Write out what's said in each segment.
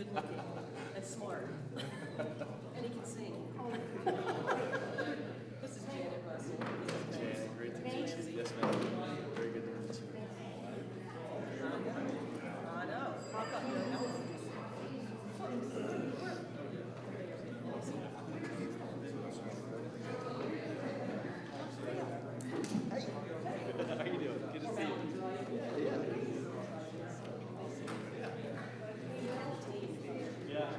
good looking and smart. And he can sing. This is Janet Russell. Janet, great to meet you. Yes, ma'am. Very good to meet you. I know. I've got your help. How you doing? Good to see you. Yeah.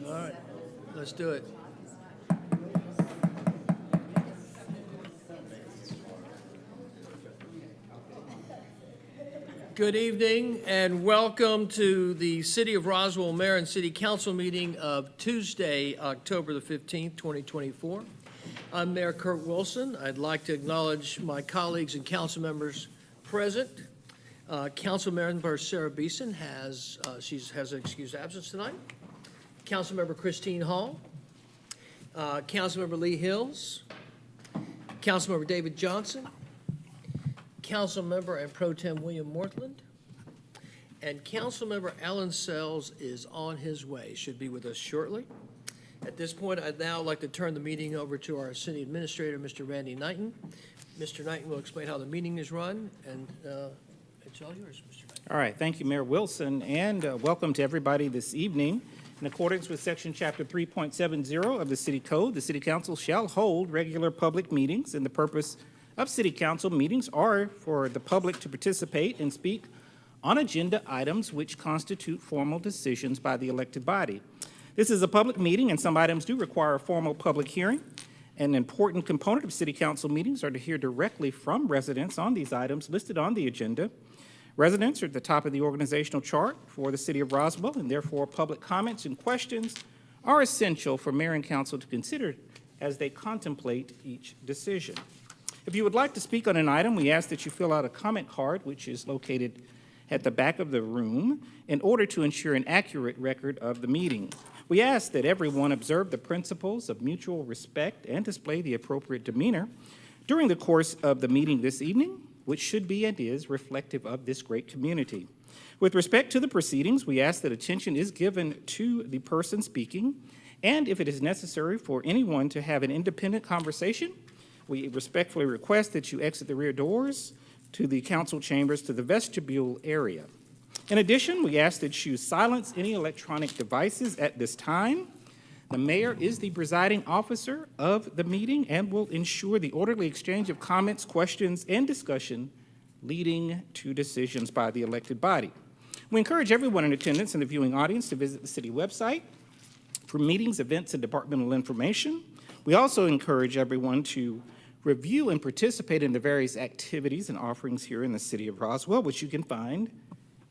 All right, let's do it. Good evening and welcome to the City of Roswell Mayor and City Council meeting of Tuesday, October the 15th, 2024. I'm Mayor Kurt Wilson. I'd like to acknowledge my colleagues and council members present. Council Member Sarah Beeson has an excused absence tonight. Councilmember Christine Hall, Councilmember Lee Hills, Councilmember David Johnson, Councilmember and Pro Tem William Mortland, and Councilmember Alan Sells is on his way, should be with us shortly. At this point, I'd now like to turn the meeting over to our City Administrator, Mr. Randy Knighton. Mr. Knighton will explain how the meeting is run, and it's all yours, Mr. Knighton. All right, thank you, Mayor Wilson, and welcome to everybody this evening. In accordance with Section Chapter 3.70 of the City Code, the City Council shall hold regular public meetings, and the purpose of City Council meetings are for the public to participate and speak on agenda items which constitute formal decisions by the elected body. This is a public meeting, and some items do require a formal public hearing. An important component of City Council meetings are to hear directly from residents on these items listed on the agenda. Residents are at the top of the organizational chart for the City of Roswell, and therefore public comments and questions are essential for Mayor and Council to consider as they contemplate each decision. If you would like to speak on an item, we ask that you fill out a comment card, which is located at the back of the room, in order to ensure an accurate record of the meeting. We ask that everyone observe the principles of mutual respect and display the appropriate demeanor during the course of the meeting this evening, which should be and is reflective of this great community. With respect to the proceedings, we ask that attention is given to the person speaking, and if it is necessary for anyone to have an independent conversation, we respectfully request that you exit the rear doors to the council chambers to the vestibule area. In addition, we ask that you silence any electronic devices at this time. The mayor is the presiding officer of the meeting and will ensure the orderly exchange of comments, questions, and discussion leading to decisions by the elected body. We encourage everyone in attendance and the viewing audience to visit the city website for meetings, events, and departmental information. We also encourage everyone to review and participate in the various activities and offerings here in the City of Roswell, which you can find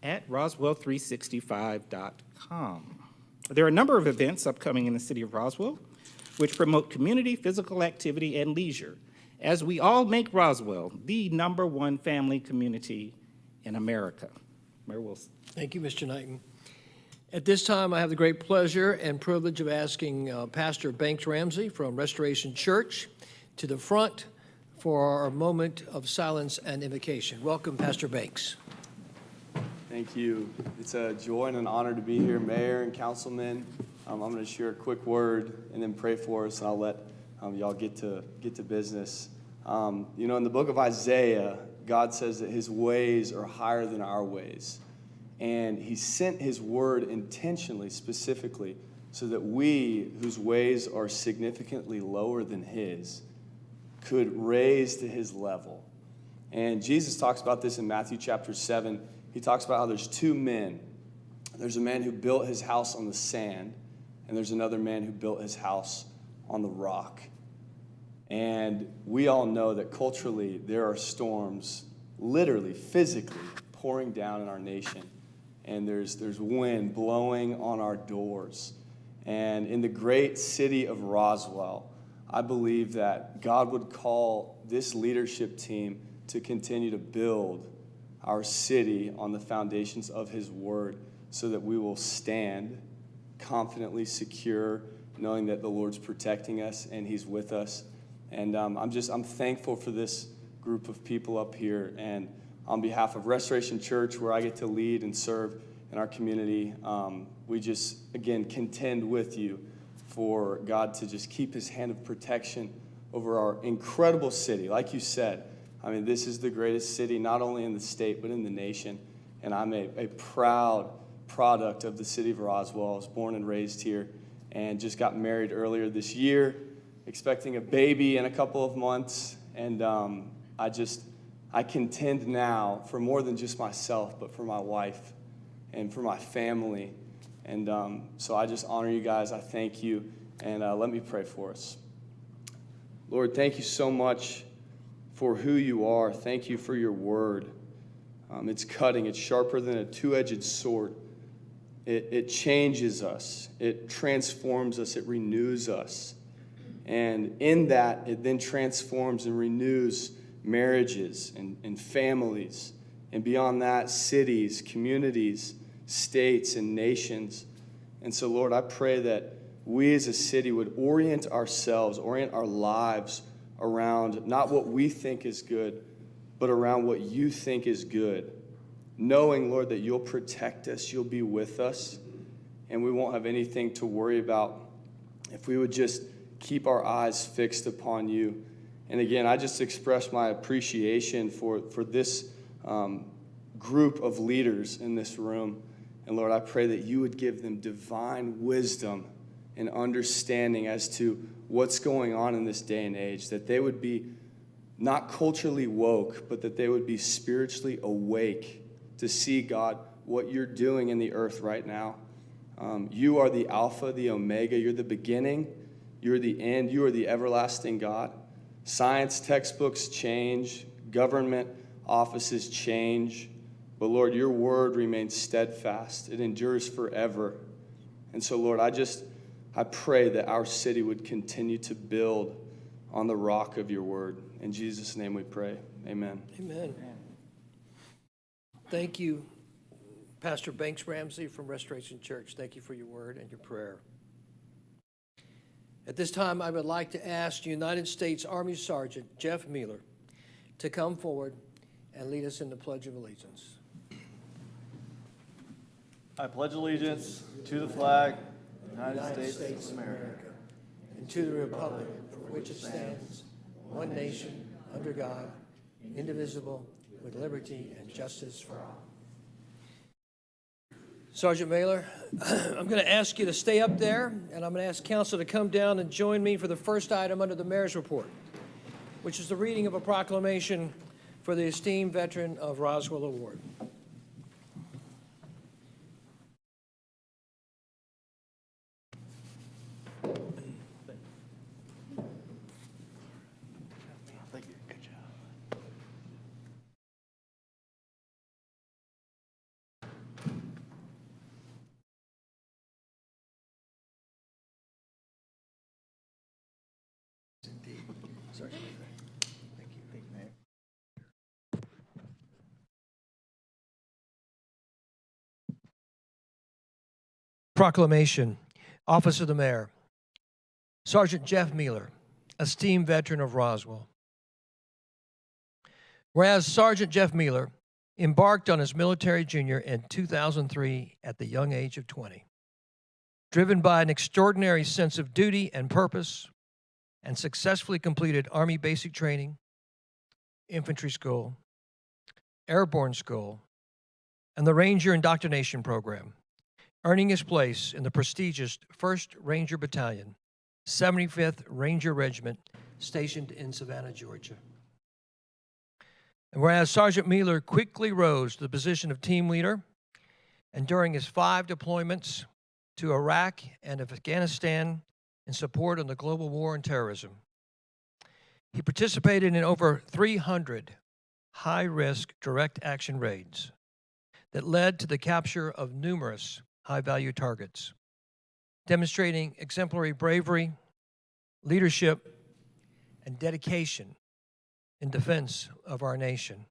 at roswell365.com. There are a number of events upcoming in the City of Roswell which promote community, physical activity, and leisure as we all make Roswell the #1 family community in America. Mayor Wilson. Thank you, Mr. Knighton. At this time, I have the great pleasure and privilege of asking Pastor Banks Ramsey from Restoration Church to the front for our moment of silence and invocation. Welcome, Pastor Banks. Thank you. It's a joy and an honor to be here, Mayor and Councilmen. I'm going to share a quick word and then pray for us, and I'll let y'all get to business. In the book of Isaiah, God says that his ways are higher than our ways. And he sent his word intentionally, specifically, so that we, whose ways are significantly lower than his, could raise to his level. And Jesus talks about this in Matthew chapter 7. He talks about how there's two men. There's a man who built his house on the sand, and there's another man who built his house on the rock. And we all know that culturally there are storms, literally, physically, pouring down in our nation. And there's wind blowing on our doors. And in the great city of Roswell, I believe that God would call this leadership team to continue to build our city on the foundations of his word so that we will stand confidently secure, knowing that the Lord's protecting us and he's with us. And I'm thankful for this group of people up here. And on behalf of Restoration Church, where I get to lead and serve in our community, we just, again, contend with you for God to just keep his hand of protection over our incredible city. Like you said, I mean, this is the greatest city, not only in the state, but in the nation. And I'm a proud product of the city of Roswell. I was born and raised here and just got married earlier this year, expecting a baby in a couple of months. And I contend now for more than just myself, but for my wife and for my family. And so I just honor you guys. I thank you. And let me pray for us. Lord, thank you so much for who you are. Thank you for your word. It's cutting. It's sharper than a two-edged sword. It changes us. It transforms us. It renews us. And in that, it then transforms and renews marriages and families. And beyond that, cities, communities, states, and nations. And so, Lord, I pray that we as a city would orient ourselves, orient our lives around not what we think is good, but around what you think is good. Knowing, Lord, that you'll protect us, you'll be with us, and we won't have anything to worry about if we would just keep our eyes fixed upon you. And again, I just express my appreciation for this group of leaders in this room. And Lord, I pray that you would give them divine wisdom and understanding as to what's going on in this day and age, that they would be not culturally woke, but that they would be spiritually awake to see, God, what you're doing in the earth right now. You are the Alpha, the Omega. You're the beginning. You're the end. You are the everlasting God. Science textbooks change. Government offices change. But, Lord, your word remains steadfast. It endures forever. And so, Lord, I pray that our city would continue to build on the rock of your word. In Jesus' name we pray. Amen. Amen. Thank you, Pastor Banks Ramsey from Restoration Church. Thank you for your word and your prayer. At this time, I would like to ask United States Army Sergeant Jeff Mueller to come forward and lead us in the Pledge of Allegiance. I pledge allegiance to the flag of the United States of America, and to the republic for which it stands, one nation, under God, indivisible, with liberty and justice for all. Sergeant Mailer, I'm going to ask you to stay up there, and I'm going to ask council to come down and join me for the first item under the mayor's report, which is the reading of a proclamation for the esteemed Veteran of Roswell Award. Thank you. Good job. Indeed. Sergeant Mailer. Thank you. Thank you, Mayor. Proclamation. Office of the Mayor. Sergeant Jeff Mueller, esteemed veteran of Roswell. Whereas Sergeant Jeff Mueller embarked on his military junior in 2003 at the young age of 20, driven by an extraordinary sense of duty and purpose, and successfully completed Army basic training, infantry school, airborne school, and the Ranger Indoctrination Program, earning his place in the prestigious 1st Ranger Battalion, 75th Ranger Regiment, stationed in Savannah, Georgia. And whereas Sergeant Mueller quickly rose to the position of team leader, and during his 5 deployments to Iraq and Afghanistan in support of the global war on terrorism, he participated in over 300 high-risk direct action raids that led to the capture of numerous high-value targets, demonstrating exemplary bravery, leadership, and dedication in defense of our nation.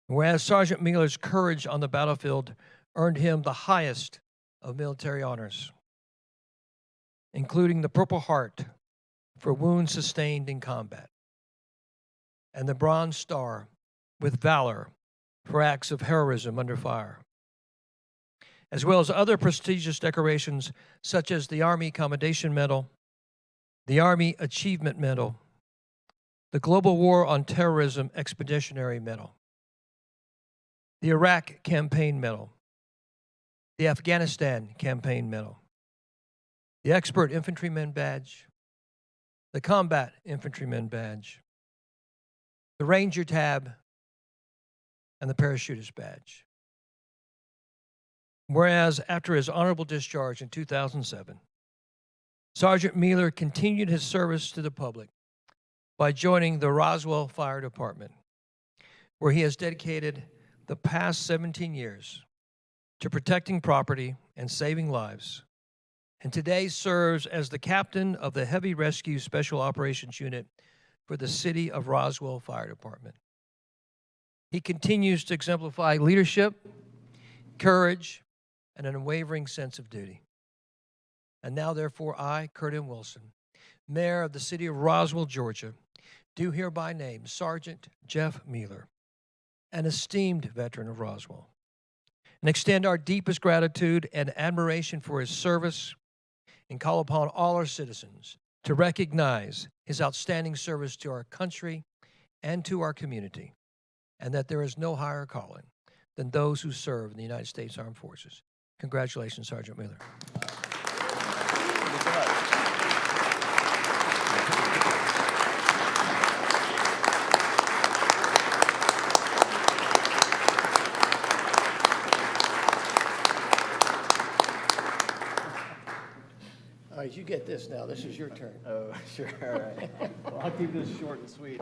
Whereas Sergeant Mueller's courage on the battlefield earned him the highest of military honors, including the Purple Heart for wounds sustained in combat, and the Bronze Star with valor for acts of heroism under fire, as well as other prestigious decorations such as the Army Commendation Medal, the Army Achievement Medal, the Global War on Terrorism Expeditionary Medal, the Iraq Campaign Medal, the Afghanistan Campaign Medal, the Expert Infantryman Badge, the Combat Infantryman Badge, the Ranger Tab, and the Parachutist Badge. Whereas after his honorable discharge in 2007, Sergeant Mueller continued his service to the public by joining the Roswell Fire Department, where he has dedicated the past 17 years to protecting property and saving lives, and today serves as the captain of the Heavy Rescue Special Operations Unit for the City of Roswell Fire Department. He continues to exemplify leadership, courage, and an unwavering sense of duty. And now, therefore, I, Kurt M. Wilson, Mayor of the City of Roswell, Georgia, do hereby name Sergeant Jeff Mueller, an esteemed veteran of Roswell, and extend our deepest gratitude and admiration for his service, and call upon all our citizens to recognize his outstanding service to our country and to our community, and that there is no higher calling than those who serve in the United States Armed Forces. Congratulations, Sergeant Mueller. All right, you get this now. This is your turn. Oh, sure, all right. Well, I'll keep this short and sweet.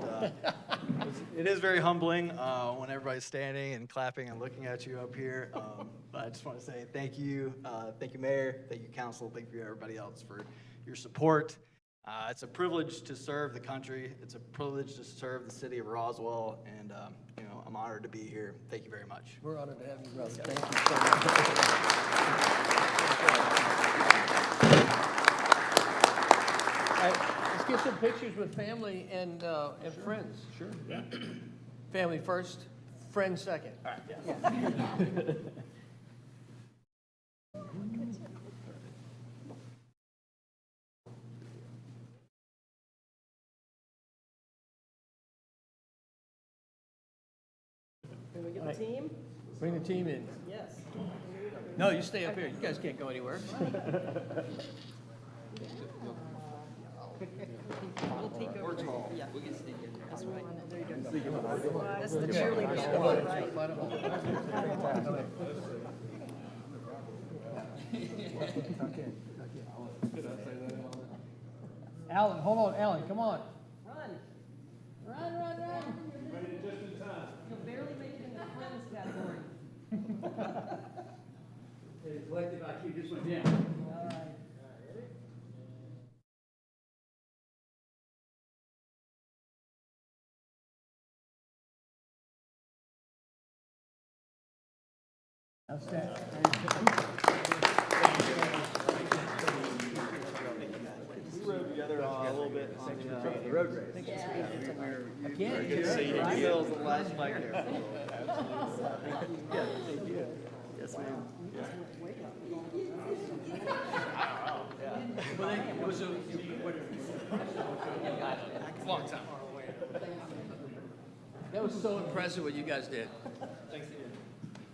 It is very humbling when everybody's standing and clapping and looking at you up here. But I just want to say thank you. Thank you, Mayor. Thank you, Council. Thank you, everybody else, for your support. It's a privilege to serve the country. It's a privilege to serve the city of Roswell, and I'm honored to be here. Thank you very much. We're honored to have you, brother. Thank you so much. Let's get some pictures with family and friends. Sure. Yeah. Family first, friends second. All right. Yeah. Can we get the team? Bring the team in. Yes. No, you stay up here. You guys can't go anywhere. We'll take over. Yeah. That's right. There you go. That's the cheerleaders. Alan, hold on, Alan, come on. Run. Run. You'll barely make it in the friends category. Collective IQ just went down. All right. Outstanding. We rode together a little bit on the road race. I can't. Good to see you. You was the last flight there. Yeah, thank you. Yes, ma'am. Well, it was a long time. That was so impressive what you guys did.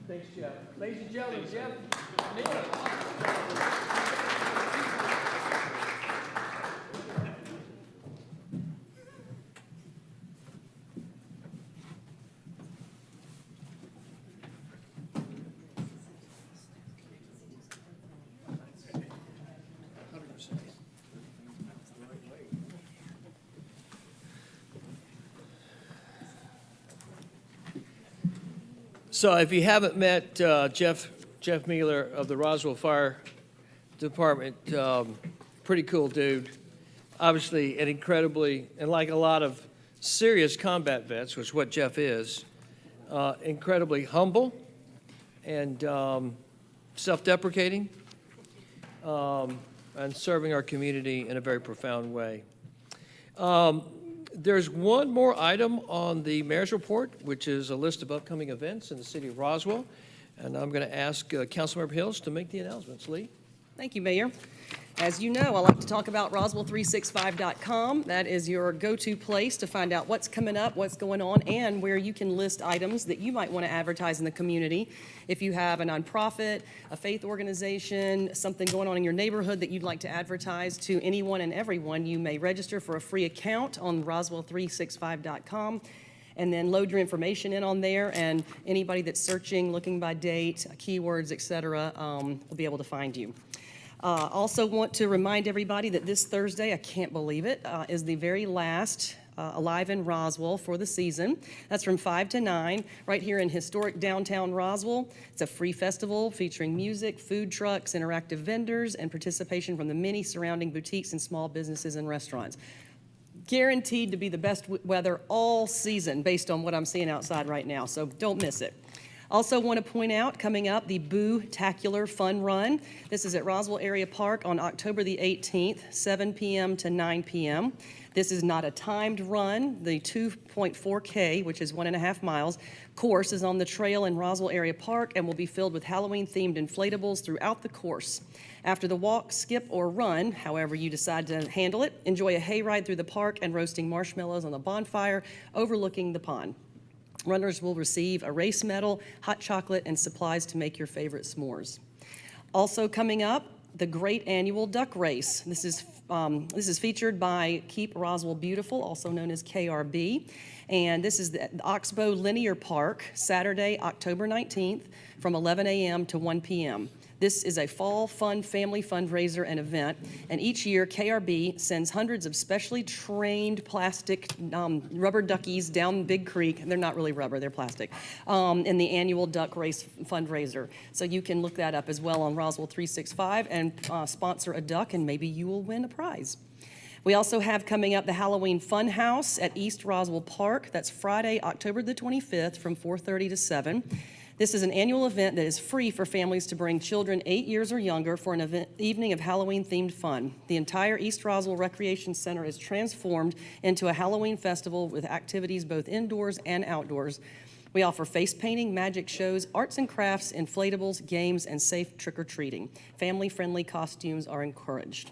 Thanks, Jeff. Ladies and gentlemen, Jeff Mueller. So if you haven't met Jeff Mueller of the Roswell Fire Department, pretty cool dude. obviously an incredibly, and like a lot of serious combat vets, which is what Jeff is, incredibly humble and self-deprecating, and serving our community in a very profound way. There's one more item on the mayor's report, which is a list of upcoming events in the city of Roswell. And I'm going to ask Councilmember Hills to make the announcements. Lee? Thank you, Mayor. As you know, I like to talk about Roswell365.com. That is your go-to place to find out what's coming up, what's going on, and where you can list items that you might want to advertise in the community. If you have a nonprofit, a faith organization, something going on in your neighborhood that you'd like to advertise to anyone and everyone, you may register for a free account on Roswell365.com. And then load your information in on there, and anybody that's searching, looking by date, keywords, et cetera, will be able to find you. Also want to remind everybody that this Thursday, I can't believe it, is the very last Alive in Roswell for the season. That's from 5 to 9, right here in historic downtown Roswell. It's a free festival featuring music, food trucks, interactive vendors, and participation from the many surrounding boutiques and small businesses and restaurants. Guaranteed to be the best weather all season based on what I'm seeing outside right now, so don't miss it. Also want to point out, coming up, the Boo-tacular Fun Run. This is at Roswell Area Park on October the 18th, 7 p.m. to 9 p.m. This is not a timed run. The 2.4K, which is 1.5 miles, course is on the trail in Roswell Area Park and will be filled with Halloween-themed inflatables throughout the course. After the walk, skip, or run, however you decide to handle it, enjoy a hayride through the park and roasting marshmallows on the bonfire overlooking the pond. Runners will receive a race medal, hot chocolate, and supplies to make your favorite s'mores. Also coming up, the Great Annual Duck Race. This is featured by Keep Roswell Beautiful, also known as KRB. And this is the Oxbow Linear Park, Saturday, October 19th, from 11 a.m. to 1 p.m. This is a fall fun family fundraiser and event, and each year KRB sends hundreds of specially trained plastic rubber duckies down Big Creek. They're not really rubber, they're plastic, in the annual duck race fundraiser. So you can look that up as well on Roswell 365 and sponsor a duck, and maybe you will win a prize. We also have coming up the Halloween Fun House at East Roswell Park. That's Friday, October the 25th from 4:30 to 7. This is an annual event that is free for families to bring children 8 years or younger for an evening of Halloween-themed fun. The entire East Roswell Recreation Center is transformed into a Halloween festival with activities both indoors and outdoors. We offer face painting, magic shows, arts and crafts, inflatables, games, and safe trick-or-treating. Family-friendly costumes are encouraged.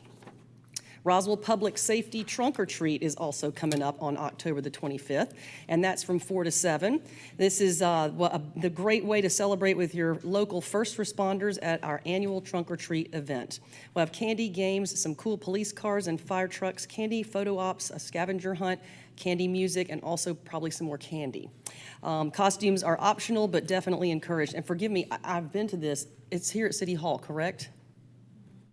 Roswell Public Safety Trunk or Treat is also coming up on October the 25th, and that's from 4 to 7. This is the great way to celebrate with your local first responders at our annual Trunk or Treat event. We'll have candy, games, some cool police cars and fire trucks, candy, photo ops, a scavenger hunt, candy music, and also probably some more candy. Costumes are optional, but definitely encouraged. And forgive me, I've been to this. It's here at City Hall, correct?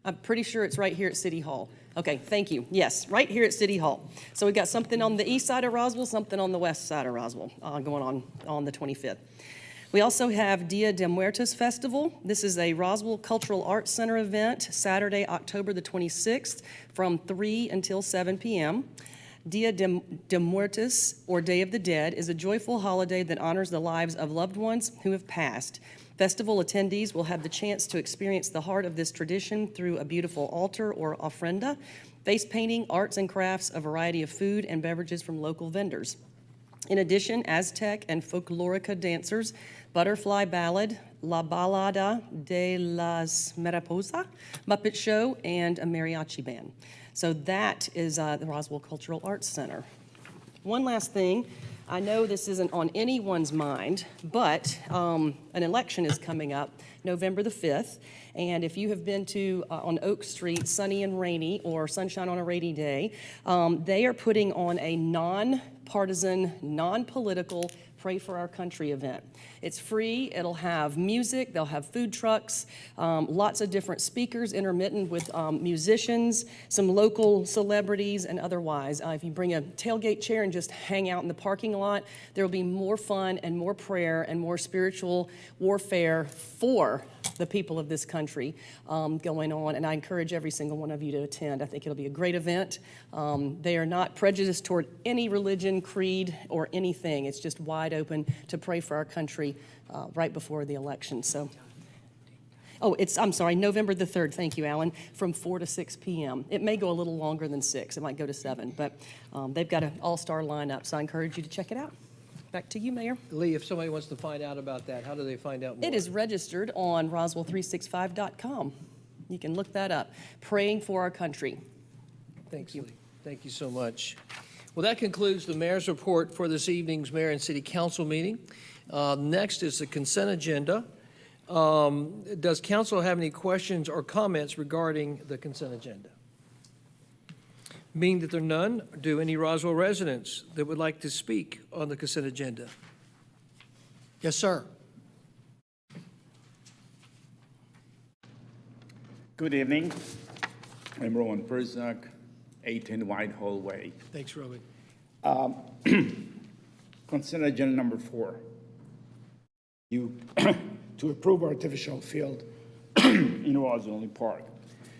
I'm pretty sure it's right here at City Hall. Okay, thank you. Yes, right here at City Hall. So we got something on the east side of Roswell, something on the west side of Roswell going on the 25th. We also have Dia de Muertos Festival. This is a Roswell Cultural Arts Center event, Saturday, October the 26th from 3 until 7 p.m. Dia de Muertos, or Day of the Dead, is a joyful holiday that honors the lives of loved ones who have passed. Festival attendees will have the chance to experience the heart of this tradition through a beautiful altar or ofrenda, face painting, arts and crafts, a variety of food and beverages from local vendors. In addition, Aztec and folklorica dancers, Butterfly Ballad, La Balada de las Mariposas, Muppet Show, and a mariachi band. So that is the Roswell Cultural Arts Center. One last thing. I know this isn't on anyone's mind, but an election is coming up November the 5th. And if you have been to on Oak Street, sunny and rainy, or sunshine on a rainy day, they are putting on a non-partisan, non-political Pray for Our Country event. It's free. It'll have music. They'll have food trucks, lots of different speakers, intermittent with musicians, some local celebrities, and otherwise. If you bring a tailgate chair and just hang out in the parking lot, there will be more fun and more prayer and more spiritual warfare for the people of this country going on, and I encourage every single one of you to attend. I think it'll be a great event. They are not prejudiced toward any religion, creed, or anything. It's just wide open to pray for our country right before the election. So. Oh, I'm sorry, November the 3rd, thank you, Alan, from 4 to 6 p.m. It may go a little longer than 6, it might go to 7, but they've got an all-star lineup, so I encourage you to check it out. Back to you, Mayor. Lee, if somebody wants to find out about that, how do they find out more? It is registered on Roswell365.com. You can look that up. Praying for our country. Thanks, Lee. Thank you so much. Well, that concludes the mayor's report for this evening's mayor and city council meeting. Next is the consent agenda. Does council have any questions or comments regarding the consent agenda? Being that there are none, do any Roswell residents that would like to speak on the consent agenda? Yes, sir. Good evening. I'm Rowan Perzak, 18 Whitehall Way. Thanks, Rowan. Consent agenda number 4. You to approve artificial field in Roswell Park.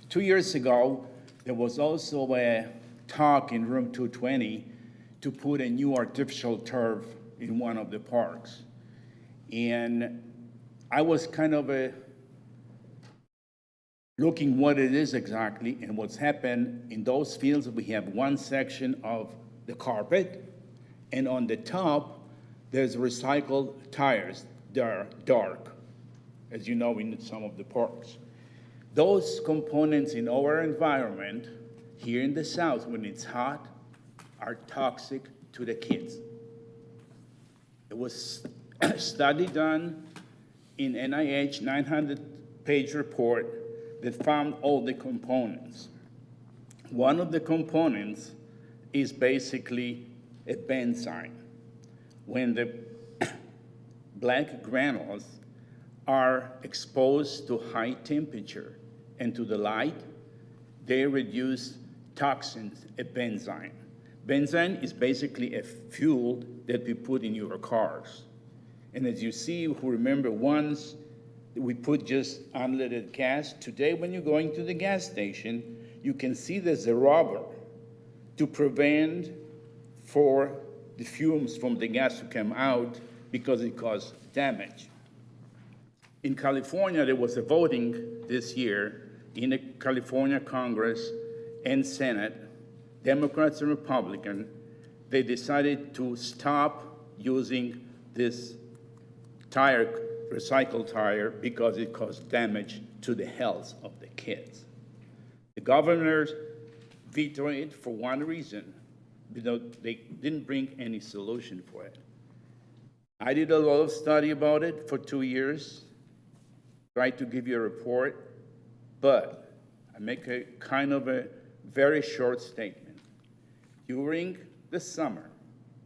2 years ago, there was also a talk in room 220 to put a new artificial turf in one of the parks. And I was kind of looking what it is exactly and what's happened in those fields. We have one section of the carpet, and on the top, there's recycled tires. They're dark, as you know, in some of the parks. Those components in our environment here in the South, when it's hot, are toxic to the kids. There was a study done in NIH 900-page report that found all the components. One of the components is basically a benzene. When the black granules are exposed to high temperature and to the light, they reduce toxins, a benzene. Benzene is basically a fuel that we put in your cars. And as you see, who remember once we put just unleaded gas, today when you're going to the gas station, you can see there's a rubber to prevent for the fumes from the gas to come out because it causes damage. In California, there was a voting this year in the California Congress and Senate, Democrats and Republicans. They decided to stop using this tire, recycled tire, because it caused damage to the health of the kids. The governors vetoed it for one reason, because they didn't bring any solution for it. I did a lot of study about it for 2 years, tried to give you a report, but I make a kind of a very short statement. During the summer,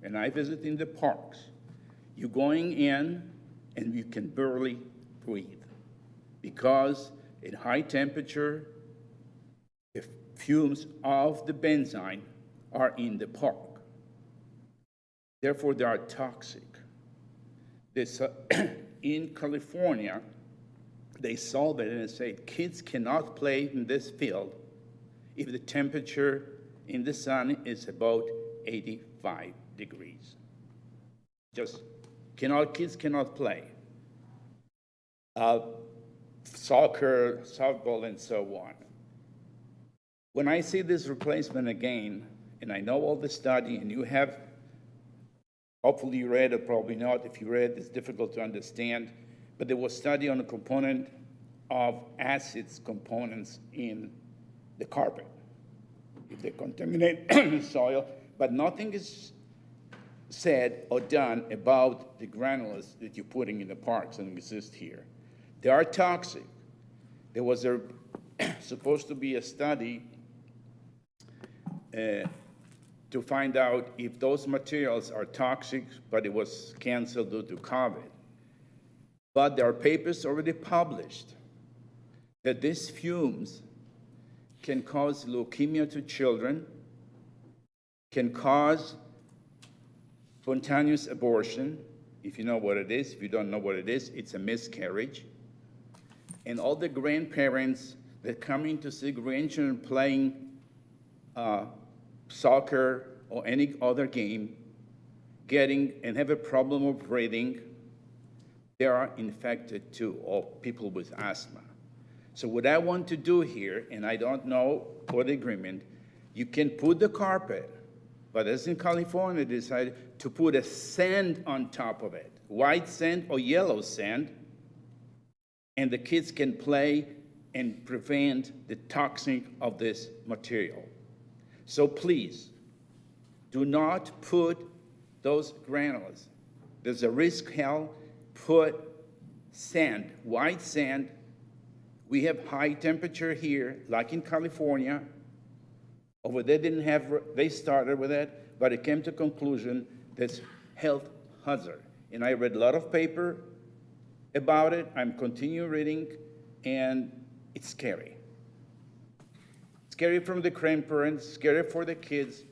and I visit in the parks, you're going in and you can barely breathe because at high temperature, the fumes of the benzene are in the park. Therefore, they are toxic. This, in California, they solved it and they said kids cannot play in this field if the temperature in the sun is about 85 degrees. Just kids cannot play. Soccer, softball, and so on. When I see this replacement again, and I know all the study, and you have, hopefully you read it, probably not. If you read, it's difficult to understand. But there was study on a component of acids components in the carpet. If they contaminate the soil, but nothing is said or done about the granules that you're putting in the parks and exist here. They are toxic. There was supposed to be a study to find out if those materials are toxic, but it was canceled due to COVID. But there are papers already published that these fumes can cause leukemia to children, can cause spontaneous abortion, if you know what it is. If you don't know what it is, it's a miscarriage. and all the grandparents that come in to see grandchildren playing soccer or any other game, getting and have a problem of breathing, they are infected too, or people with asthma. So what I want to do here, and I don't know for the agreement, you can put the carpet, but as in California, they decided to put a sand on top of it, white sand or yellow sand, and the kids can play and prevent the toxin of this material. So please, do not put those granules. There's a risk, hell, put sand, white sand. We have high temperature here, like in California. Over there they started with it, but it came to conclusion that's health hazard. And I read a lot of paper about it. I'm continuing reading, and it's scary. Scary from the grandparents, scary for the kids,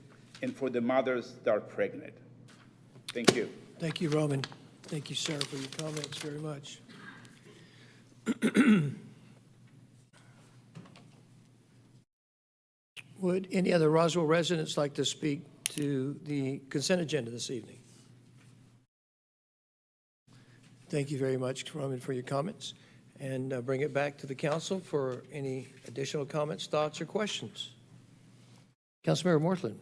and for the mothers that are pregnant. Thank you. Thank you, Roman. Thank you, sir, for your comments very much. Would any other Roswell residents like to speak to the consent agenda this evening? Thank you very much, Roman, for your comments. And bring it back to the council for any additional comments, thoughts, or questions. Councilmember Morthland.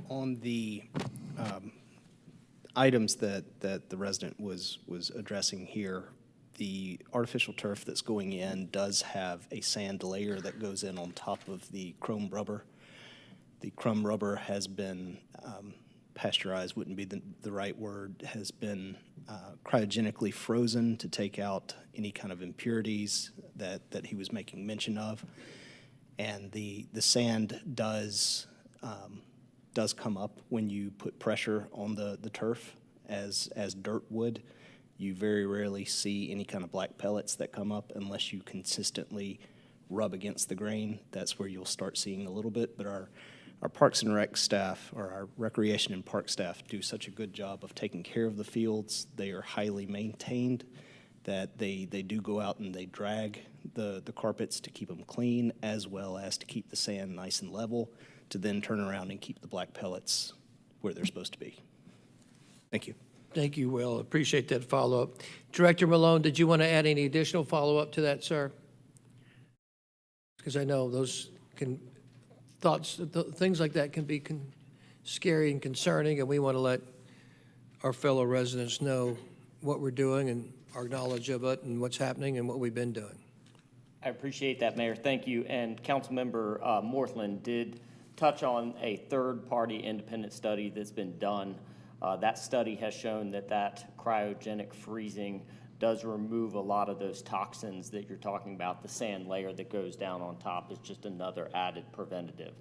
On the items that the resident was addressing here, the artificial turf that's going in does have a sand layer that goes in on top of the chrome rubber. The chrome rubber has been pasteurized, wouldn't be the right word, has been cryogenically frozen to take out any kind of impurities that he was making mention of. And the sand does come up when you put pressure on the turf as dirt would. You very rarely see any kind of black pellets that come up unless you consistently rub against the grain. That's where you'll start seeing a little bit. But our Parks and Rec staff, or our Recreation and Park staff, do such a good job of taking care of the fields. They are highly maintained, that they do go out and they drag the carpets to keep them clean, as well as to keep the sand nice and level, to then turn around and keep the black pellets where they're supposed to be. Thank you. Thank you, Will. Appreciate that follow-up. Director Malone, did you want to add any additional follow-up to that, sir? Because I know those things like that can be scary and concerning, and we want to let our fellow residents know what we're doing and our knowledge of it and what's happening and what we've been doing. I appreciate that, Mayor. Thank you. And Councilmember Morthland did touch on a third-party independent study that's been done. That study has shown that cryogenic freezing does remove a lot of those toxins that you're talking about. The sand layer that goes down on top is just another added preventative.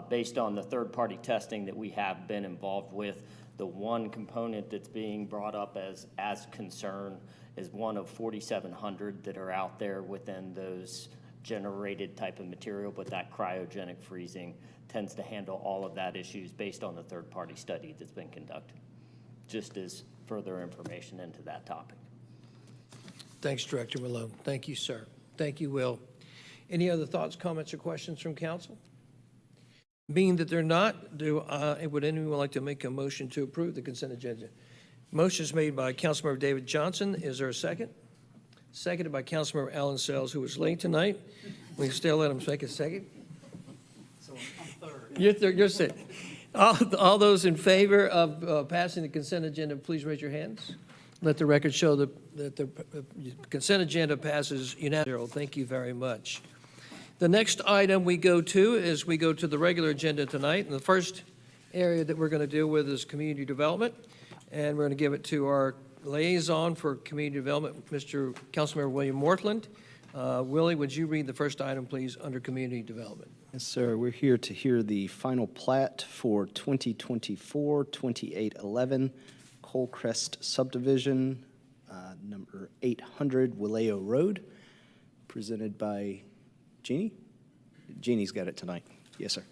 Based on the third-party testing that we have been involved with, the one component that's being brought up as concern is one of 4,700 that are out there within those generated type of material, but that cryogenic freezing tends to handle all of that issues based on the third-party study that's been conducted, just as further information into that topic. Thanks, Director Malone. Thank you, sir. Thank you, Will. Any other thoughts, comments, or questions from council? Being that they're not, would anyone like to make a motion to approve the consent agenda? Motion is made by Councilmember David Johnson. Is there a second? Seconded by Councilmember Alan Sells, who was late tonight. We still let him make a second. So I'm third. You're third. You're second. All those in favor of passing the consent agenda, please raise your hands. Let the record show that the consent agenda passes unanimously. Thank you very much. The next item we go to the regular agenda tonight, and the first area that we're going to deal with is community development, and we're going to give it to our liaison for community development, Mr. Councilmember William Morthland. Willie, would you read the first item, please, under community development? Yes, sir. We're here to hear the final plat for 2024-2811 Coalcrest subdivision, number 800 Waleo Road, presented by Jeannie. Jeannie's got it tonight. Yes, sir.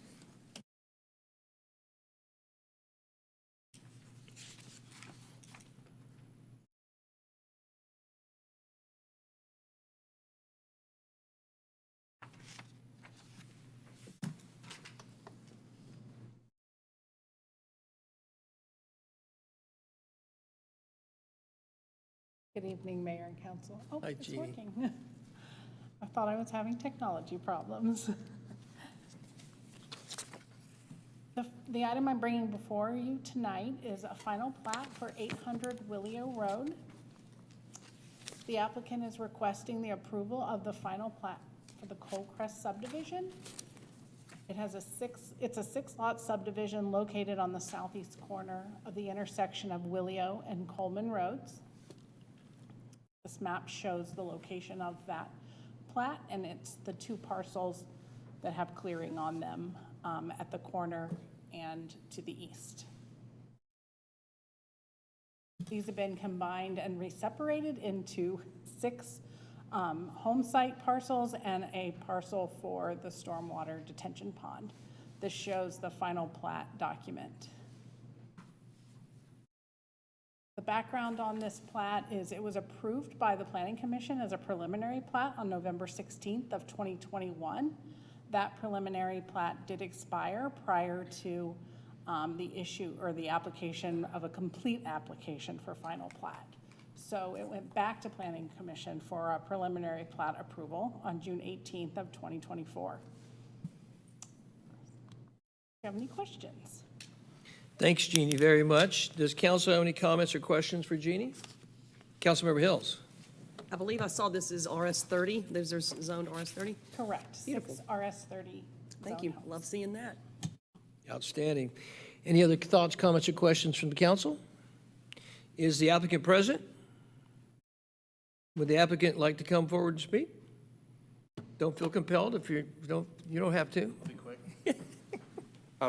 Good evening, Mayor and Council. Oh, Hi, it's Jeannie. working. I thought I was having technology problems. The item I'm bringing before you tonight is a final plat for 800 Willio Road. The applicant is requesting the approval of the final plat for the Coldcrest subdivision. It's a 6-lot subdivision located on the southeast corner of the intersection of Willio and Coleman Roads. This map shows the location of that plat, and it's the 2 parcels that have clearing on them at the corner and to the east. These have been combined and re-separated into 6 home site parcels and a parcel for the stormwater detention pond. This shows the final plat document. The background on this plat is it was approved by the Planning Commission as a preliminary plat on November 16th of 2021. That preliminary plat did expire prior to the issue or the application of a complete application for final plat. So it went back to Planning Commission for a preliminary plat approval on June 18th of 2024. Do you have any questions? Thanks, Jeannie, very much. Does council have any comments or questions for Jeannie? Councilmember Hills. I believe I saw this is RS30. Those are zoned RS30. Correct. Beautiful. 6 RS30. Thank zone you. homes. Love seeing that. Outstanding. Any other thoughts, comments, or questions from the council? Is the applicant present? Would the applicant like to come forward and speak? Don't feel compelled if you don't have to.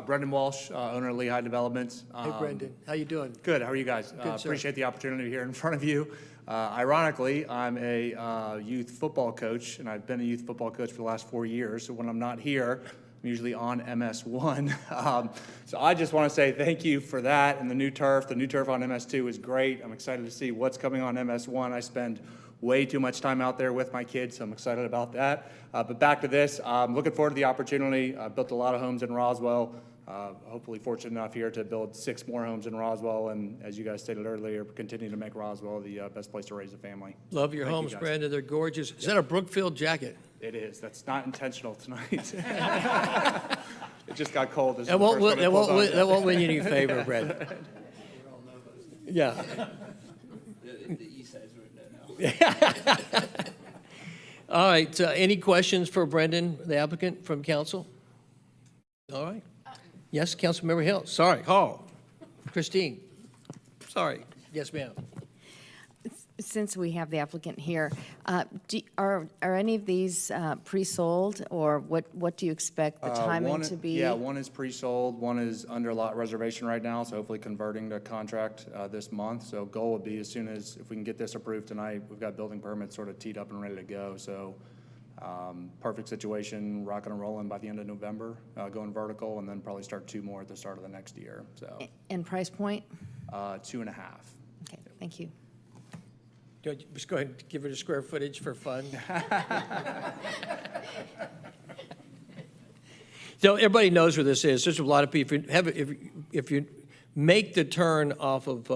Brendan Walsh, owner of Lehigh Developments. Hey, Brendan, how you doing? Good, how are you guys? Good, sir. Appreciate the opportunity here in front of you. Ironically, I'm a youth football coach, and I've been a youth football coach for the last 4 years, so when I'm not here, I'm usually on MS1. So I just want to say thank you for that and the new turf. The new turf on MS2 is great. I'm excited to see what's coming on MS1. I spend way too much time out there with my kids, so I'm excited about that. But back to this, I'm looking forward to the opportunity. I built a lot of homes in Roswell. Hopefully fortunate enough here to build 6 more homes in Roswell, and as you guys stated earlier, continue to make Roswell the best place to raise a family. Love your Thank you, homes, guys. Brandon. They're gorgeous. Is that a Brookfield jacket? It is. That's not intentional tonight. It just got cold. This is That the won't, first one I that pulled on. that won't win you any favor, Brandon. Yeah. All right, any questions for Brendan, the applicant, from council? All right. Yes, Councilmember Hill, sorry, Hall. Christine, sorry. Yes, ma'am. Since we have the applicant here, are any of these pre-sold, or what do you expect the timing to be? Yeah, one is pre-sold, one is under lot reservation right now, so hopefully converting to contract this month. So goal would be as soon as, if we can get this approved tonight, we've got building permits sort of teed up and ready to go. So perfect situation, rocking and rolling by the end of November, going vertical, and then probably start 2 more at the start of the next year. So And price point? 2.5. Okay, thank you. Just go ahead and give it a square footage for fun. So everybody knows where this is. There's a lot of people, if you make the turn off of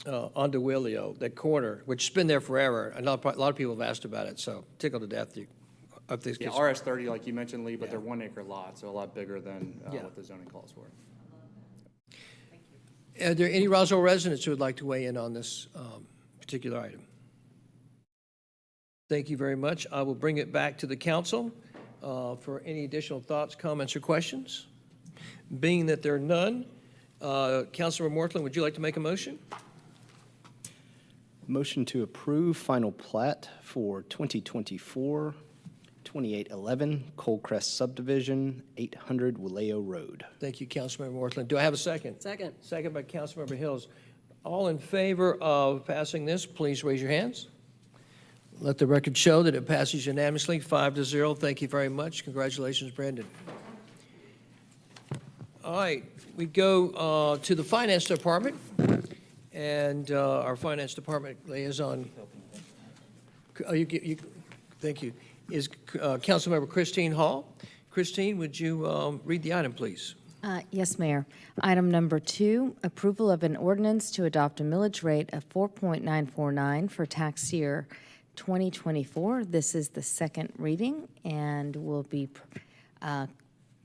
onto Willio, that corner, which has been there forever, a lot of people have asked about it, so tickled to death. Yeah, RS30, like you mentioned, Lee, but they're 1 acre lots, so a lot bigger than what the zoning calls for. Are there any Roswell residents who would like to weigh in on this particular item? Thank you very much. I will bring it back to the council for any additional thoughts, comments, or questions. Being that there are none, Councilor Morthland, would you like to make a motion? Motion to approve final plat for 2024 2811 Coldcrest Subdivision, 800 Willeo Road. Thank you, Councilmember Morthland. Do I have a second? Second. Second by Councilmember Hills. All in favor of passing this, please raise your hands. Let the record show that it passes unanimously, 5-0. Thank you very much. Congratulations, Brandon. All right, we go to the Finance Department, and our Finance Department liaison, thank you, is Councilmember Christine Hall. Christine, would you read the item, please? Yes, Mayor. Item number 2, approval of an ordinance to adopt a millage rate of 4.949 for tax year 2024. This is the second reading and will be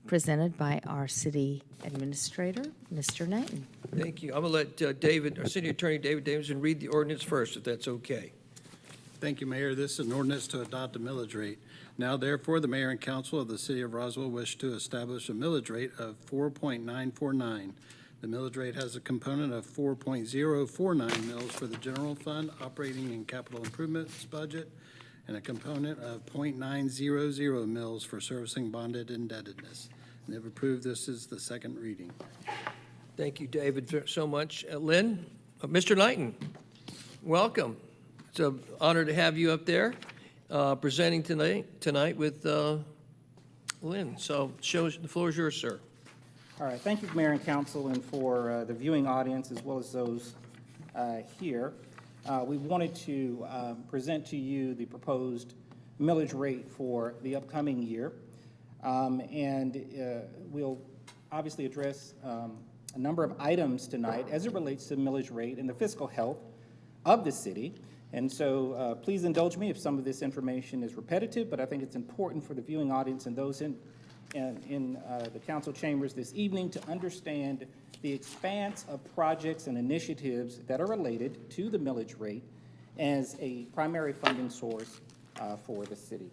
presented by our city administrator, Mr. Knighton. Thank you. I'm going to let David, our City Attorney David Davidson, read the ordinance first, if that's okay. Thank you, Mayor. This is an ordinance to adopt a millage rate. Now therefore, the mayor and council of the city of Roswell wish to establish a millage rate of 4.949. The millage rate has a component of 4.049 mils for the general fund, operating and capital improvements budget, and a component of 0.900 mils for servicing bonded indebtedness. And they've approved this as the second reading. Thank you, David, so much. Lynn, Mr. Knighton, welcome. It's an honor to have you up there presenting tonight with Lynn. So the floor is yours, sir. All right, thank you, Mayor and Council, and for the viewing audience as well as those here. We wanted to present to you the proposed millage rate for the upcoming year. We'll obviously address a number of items tonight as it relates to millage rate and the fiscal health of the city. And so please indulge me if some of this information is repetitive, but I think it's important for the viewing audience and those in the council chambers this evening to understand the expanse of projects and initiatives that are related to the millage rate as a primary funding source for the city.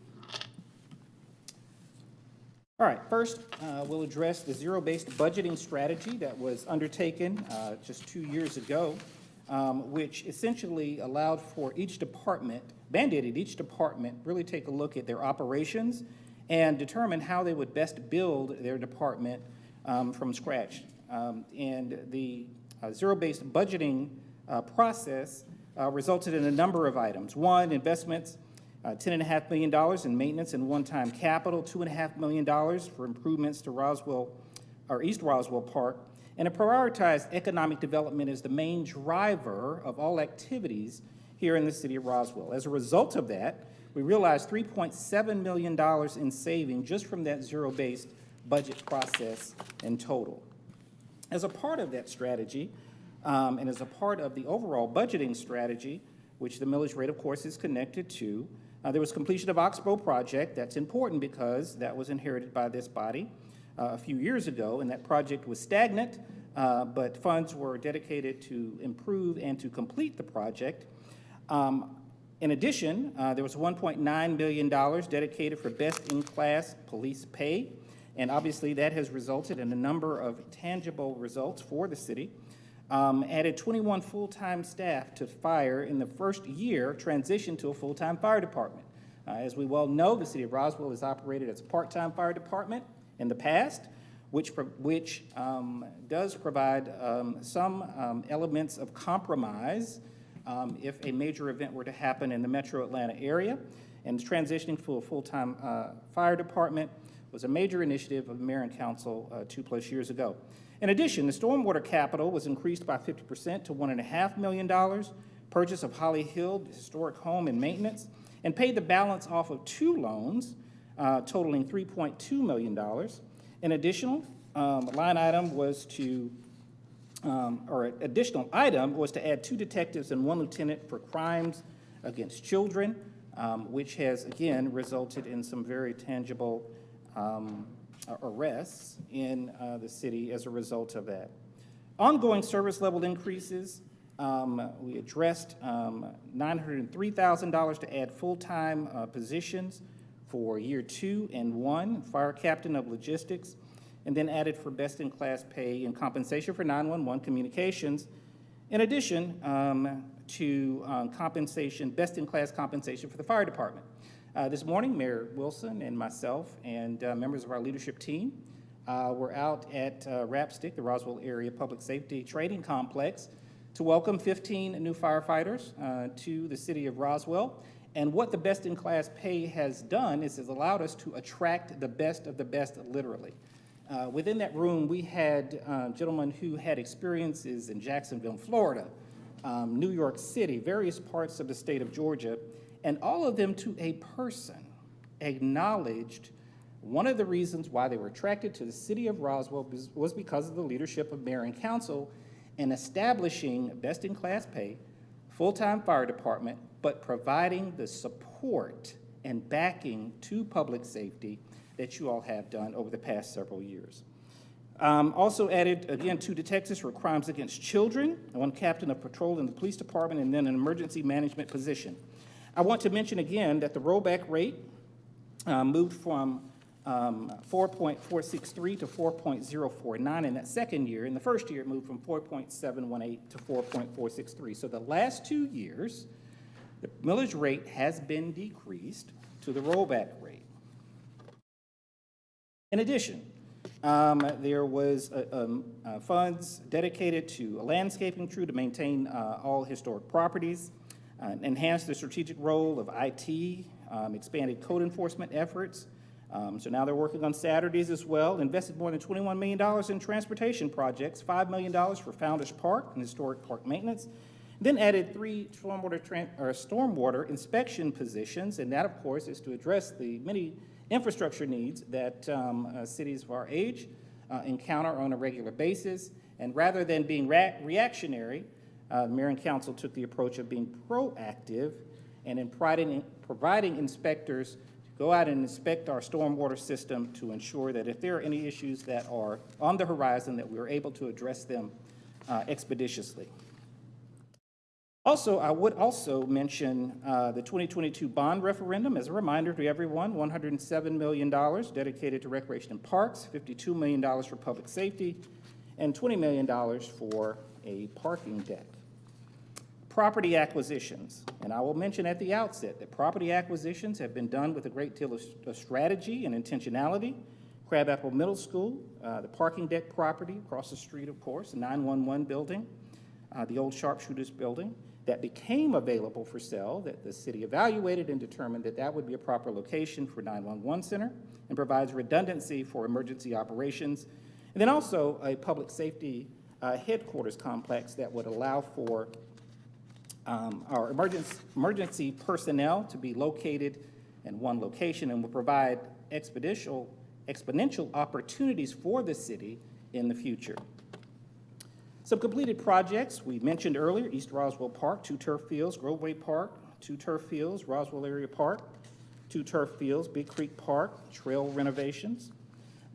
All right, first we'll address the zero-based budgeting strategy that was undertaken just 2 years ago, which essentially allowed for each department, mandated each department really take a look at their operations and determine how they would best build their department from scratch. And the zero-based budgeting process resulted in a number of items. One, investments, $10.5 million in maintenance and one-time capital, $2.5 million for improvements to Roswell, or East Roswell Park, and to prioritize economic development as the main driver of all activities here in the city of Roswell. As a result of that, we realized $3.7 million in saving just from that zero-based budget process in total. As a part of that strategy, and as a part of the overall budgeting strategy, which the millage rate, of course, is connected to, there was completion of Oxbow project. That's important because that was inherited by this body a few years ago, and that project was stagnant, but funds were dedicated to improve and to complete the project. In addition, there was $1.9 billion dedicated for best-in-class police pay, and obviously that has resulted in a number of tangible results for the city. Added 21 full-time staff to fire in the first year, transitioned to a full-time fire department. As we well know, the city of Roswell has operated as a part-time fire department in the past, which does provide some elements of compromise if a major event were to happen in the metro Atlanta area. And transitioning to a full-time fire department was a major initiative of the mayor and council 2+ years ago. In addition, the stormwater capital was increased by 50% to $1.5 million, purchase of Holly Hill historic home and maintenance, and paid the balance off of 2 loans totaling $3.2 million. An additional line item was to, or additional item was to add 2 detectives and 1 lieutenant for crimes against children, which has again resulted in some very tangible arrests in the city as a result of that. Ongoing service level increases, we addressed $903,000 to add full-time positions for year 2 and 1, fire captain of logistics, and then added for best-in-class pay and compensation for 911 communications. In addition to compensation, best-in-class compensation for the fire department. This morning, Mayor Wilson and myself and members of our leadership team were out at RAPSTIC, the Roswell Area Public Safety Training Complex, to welcome 15 new firefighters to the city of Roswell. And what the best-in-class pay has done is has allowed us to attract the best of the best, literally. Within that room, we had gentlemen who had experiences in Jacksonville, Florida, New York City, various parts of the state of Georgia, and all of them to a person acknowledged One of the reasons why they were attracted to the city of Roswell was because of the leadership of mayor and council in establishing best-in-class pay, full-time fire department, but providing the support and backing to public safety that you all have done over the past several years. Also added, again, 2 detectives for crimes against children, 1 captain of patrol in the police department, and then an emergency management position. I want to mention again that the rollback rate moved from 4.463 to 4.049 in that second year. In the first year, it moved from 4.718 to 4.463. So the last 2 years, the millage rate has been decreased to the rollback rate. In addition, there was funds dedicated to a landscaping crew to maintain all historic properties, enhance the strategic role of IT, expanded code enforcement efforts. So now they're working on Saturdays as well, invested more than $21 million in transportation projects, $5 million for Founders Park and historic park maintenance, then added 3 stormwater inspection positions, and that, of course, is to address the many infrastructure needs that cities of our age encounter on a regular basis. And rather than being reactionary, the mayor and council took the approach of being proactive and in providing inspectors to go out and inspect our stormwater system to ensure that if there are any issues that are on the horizon, that we are able to address them expeditiously. Also, I would also mention the 2022 bond referendum. As a reminder to everyone, $107 million dedicated to recreation and parks, $52 million for public safety, and $20 million for a parking deck. Property acquisitions, and I will mention at the outset that property acquisitions have been done with a great deal of strategy and intentionality. Crabapple Middle School, the parking deck property across the street, of course, the 911 building, the old Sharpshooters building, that became available for sale, that the city evaluated and determined that that would be a proper location for 911 center and provides redundancy for emergency operations. And then also a public safety headquarters complex that would allow for our emergency personnel to be located in one location and will provide exponential opportunities for the city in the future. Some completed projects we mentioned earlier: East Roswell Park, 2 turf fields; Groveway Park, 2 turf fields; Roswell Area Park, 2 turf fields; Big Creek Park, trail renovations.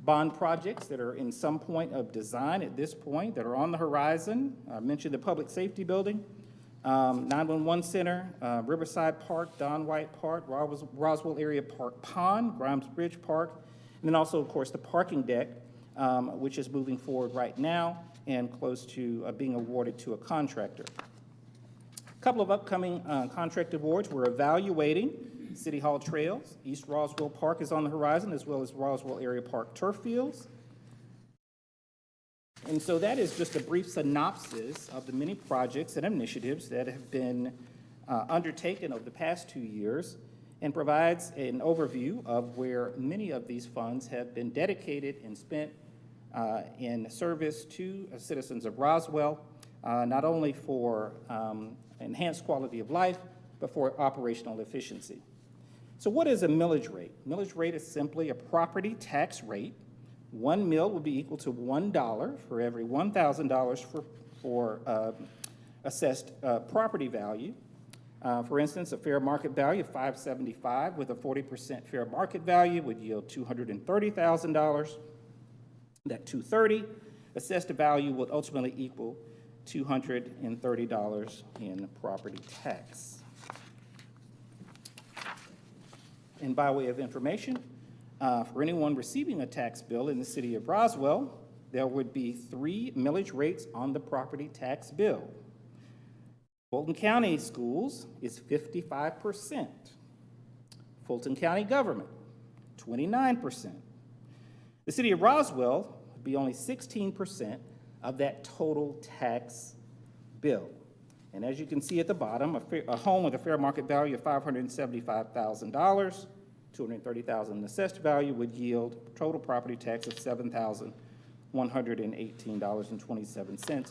Bond projects that are in some point of design at this point that are on the horizon. I mentioned the public safety building, 911 center, Riverside Park, Don White Park, Roswell Area Park Pond, Grimes Bridge Park, and then also, of course, the parking deck, which is moving forward right now and close to being awarded to a contractor. A couple of upcoming contract awards. We're evaluating City Hall trails. East Roswell Park is on the horizon, as well as Roswell Area Park turf fields. And so that is just a brief synopsis of the many projects and initiatives that have been undertaken over the past 2 years, and provides an overview of where many of these funds have been dedicated and spent in service to citizens of Roswell, not only for enhanced quality of life, but for operational efficiency. So what is a millage rate? Millage rate is simply a property tax rate. 1 mill will be equal to $1 for every $1,000 for assessed property value. For instance, a fair market value of $575 with a 40% fair market value would yield $230,000. That $230 assessed value would ultimately equal $230 in property tax. And by way of information, for anyone receiving a tax bill in the city of Roswell, there would be 3 millage rates on the property tax bill. Fulton County Schools is 55%. Fulton County Government, 29%. The city of Roswell would be only 16% of that total tax bill. And as you can see at the bottom, a home with a fair market value of $575,000, $230,000 in assessed value would yield total property tax of $7,118.27.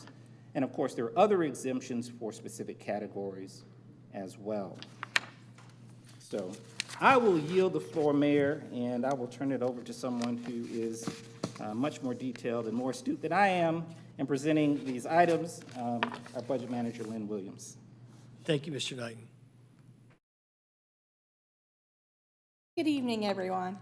And of course, there are other exemptions for specific categories as well. So I will yield the floor, Mayor, and I will turn it over to someone who is much more detailed and more astute than I am in presenting these items, our Budget Manager, Lynn Williams. Thank you, Mr. Knighton. Good evening, everyone.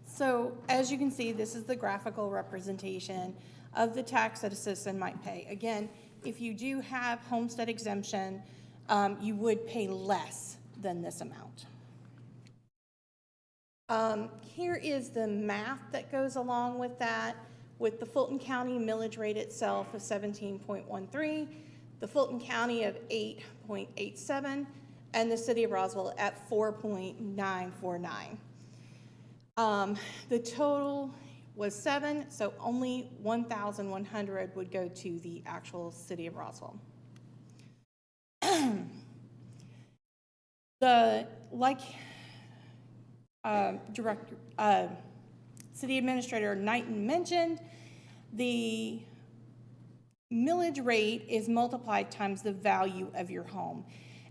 So as you can see, this is the graphical representation of the tax that a citizen might pay. Again, if you do have homestead exemption, you would pay less than this amount. Here is the math that goes along with that, with the Fulton County millage rate itself of 17.13, the Fulton County of 8.87, and the City of Roswell at 4.949. The total was 7, so only 1,100 would go to the actual City of Roswell. City Administrator Knighton mentioned, the millage rate is multiplied times the value of your home.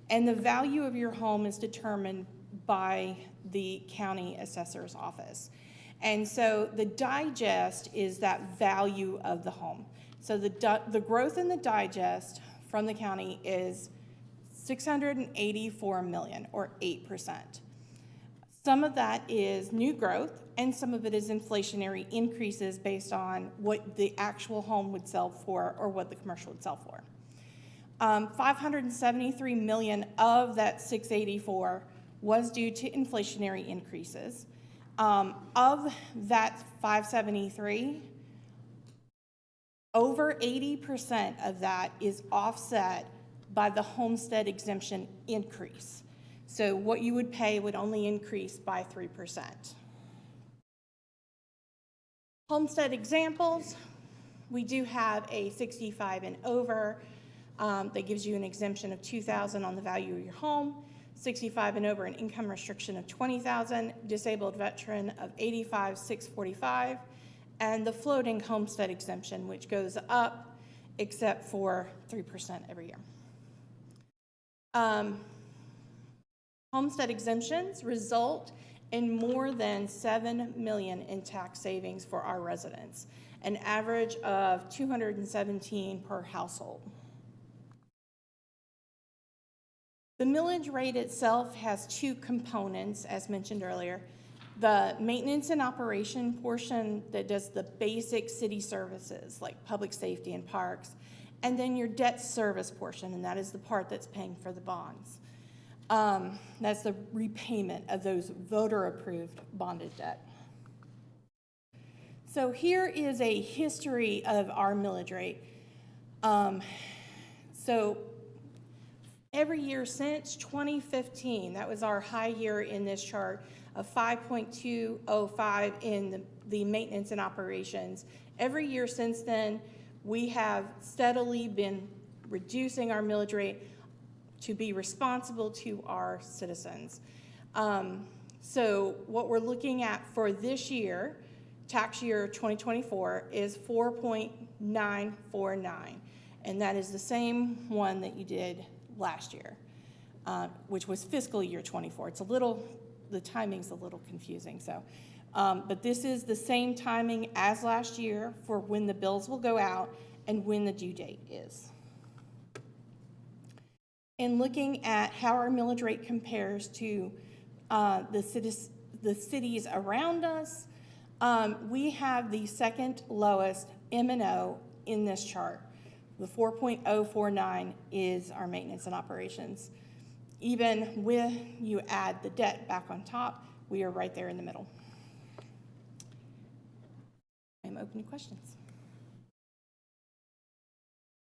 And the value of your home is determined by the county assessor's office. And so the digest is that value of the home. So the growth in the digest from the county is 684 million, or 8%. Some of that is new growth, and some of it is inflationary increases based on what the actual home would sell for or what the commercial would sell for. 573 million of that 684 was due to inflationary increases. Of that 573, over 80% of that is offset by the homestead exemption increase. So what you would pay would only increase by 3%. Homestead examples, we do have a 65 and over that gives you an exemption of $2,000 on the value of your home, 65 and over an income restriction of $20,000, disabled veteran of $85,645, and the floating homestead exemption, which goes up except for 3% every year. Homestead exemptions result in more than $7 million in tax savings for our residents, an average of $217 per household. The millage rate itself has two components, as mentioned earlier. The maintenance and operation portion that does the basic city services like public safety and parks, and then your debt service portion, and that is the part that's paying for the bonds. That's the repayment of those voter-approved bonded debt. So here is a history of our millage rate. So every year since 2015, that was our high year in this chart of 5.205 in the maintenance and operations. Every year since then, we have steadily been reducing our millage rate to be responsible to our citizens. So what we're looking at for this year, tax year 2024, is 4.949, and that is the same one that you did last year, which was fiscal year 24. It's a little, the timing's a little confusing, so. But this is the same timing as last year for when the bills will go out and when the due date is. In looking at how our millage rate compares to the cities around us, we have the second lowest M&O in this chart. The 4.049 is our maintenance and operations. Even when you add the debt back on top, we are right there in the middle. I'm open to questions.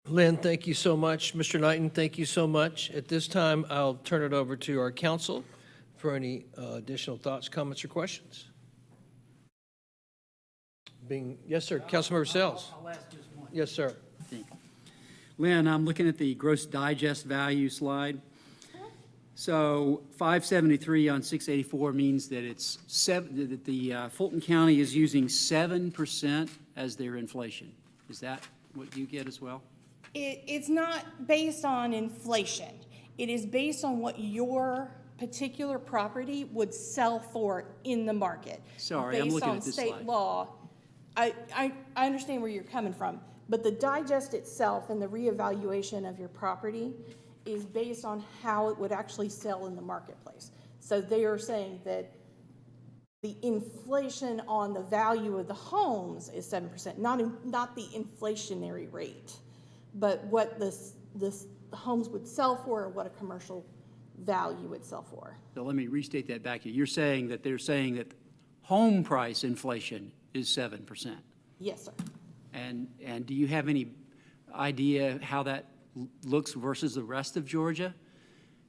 Lynn, thank you so much. Mr. Knighton, thank you so much. At this time, I'll turn it over to our council for any additional thoughts, comments, or questions. Yes, sir. Councilmember Sells. I'll ask just one. Yes, sir. Thank you. Lynn, I'm looking at the gross digest value slide. So 573 on 684 means that it's that the Fulton County is using 7% as their inflation. Is that what you get as well? It's not based on inflation. It is based on what your particular property would sell for in the market. Sorry, I'm looking at this Based on slide. state law. I understand where you're coming from, but the digest itself and the reevaluation of your property is based on how it would actually sell in the marketplace. So they are saying that the inflation on the value of the homes is 7%, not the inflationary rate, but what the homes would sell for or what a commercial value would sell for. So let me restate that back to you. You're saying that they're saying that home price inflation is 7%. Yes, sir. And do you have any idea how that looks versus the rest of Georgia?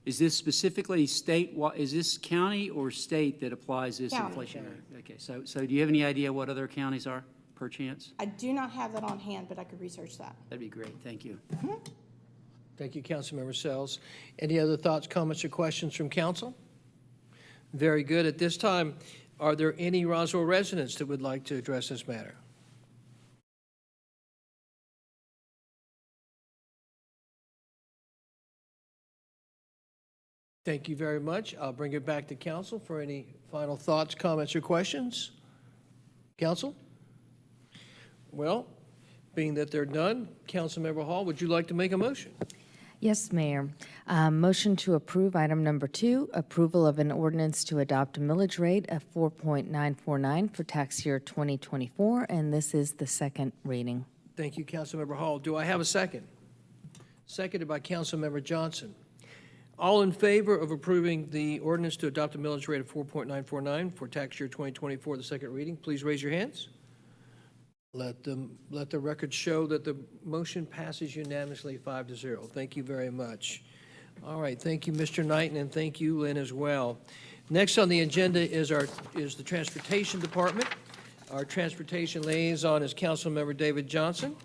Is this specifically state, is this county or state that applies this County. inflationary? Okay, so do you have any idea what other counties are, per chance? I do not have that on hand, but I could research that. That'd be great, thank you. Thank you, Councilmember Sells. Any other thoughts, comments, or questions from council? Very good. At this time, are there any Roswell residents that would like to address this matter? Thank you very much. I'll bring it back to council for any final thoughts, comments, or questions. Council? Well, being that they're done, Councilmember Hall, would you like to make a motion? Yes, Mayor. Motion to approve item number 2, approval of an ordinance to adopt a millage rate of 4.949 for tax year 2024, and this is the second reading. Thank you, Councilmember Hall. Do I have a second? Seconded by Councilmember Johnson. All in favor of approving the ordinance to adopt a millage rate of 4.949 for tax year 2024, the second reading, please raise your hands. Let the record show that the motion passes unanimously 5-0. Thank you very much. All right, thank you, Mr. Knighton, and thank you, Lynn, as well. Next on the agenda is the Transportation Department. Our Transportation Liaison is Councilmember David Johnson.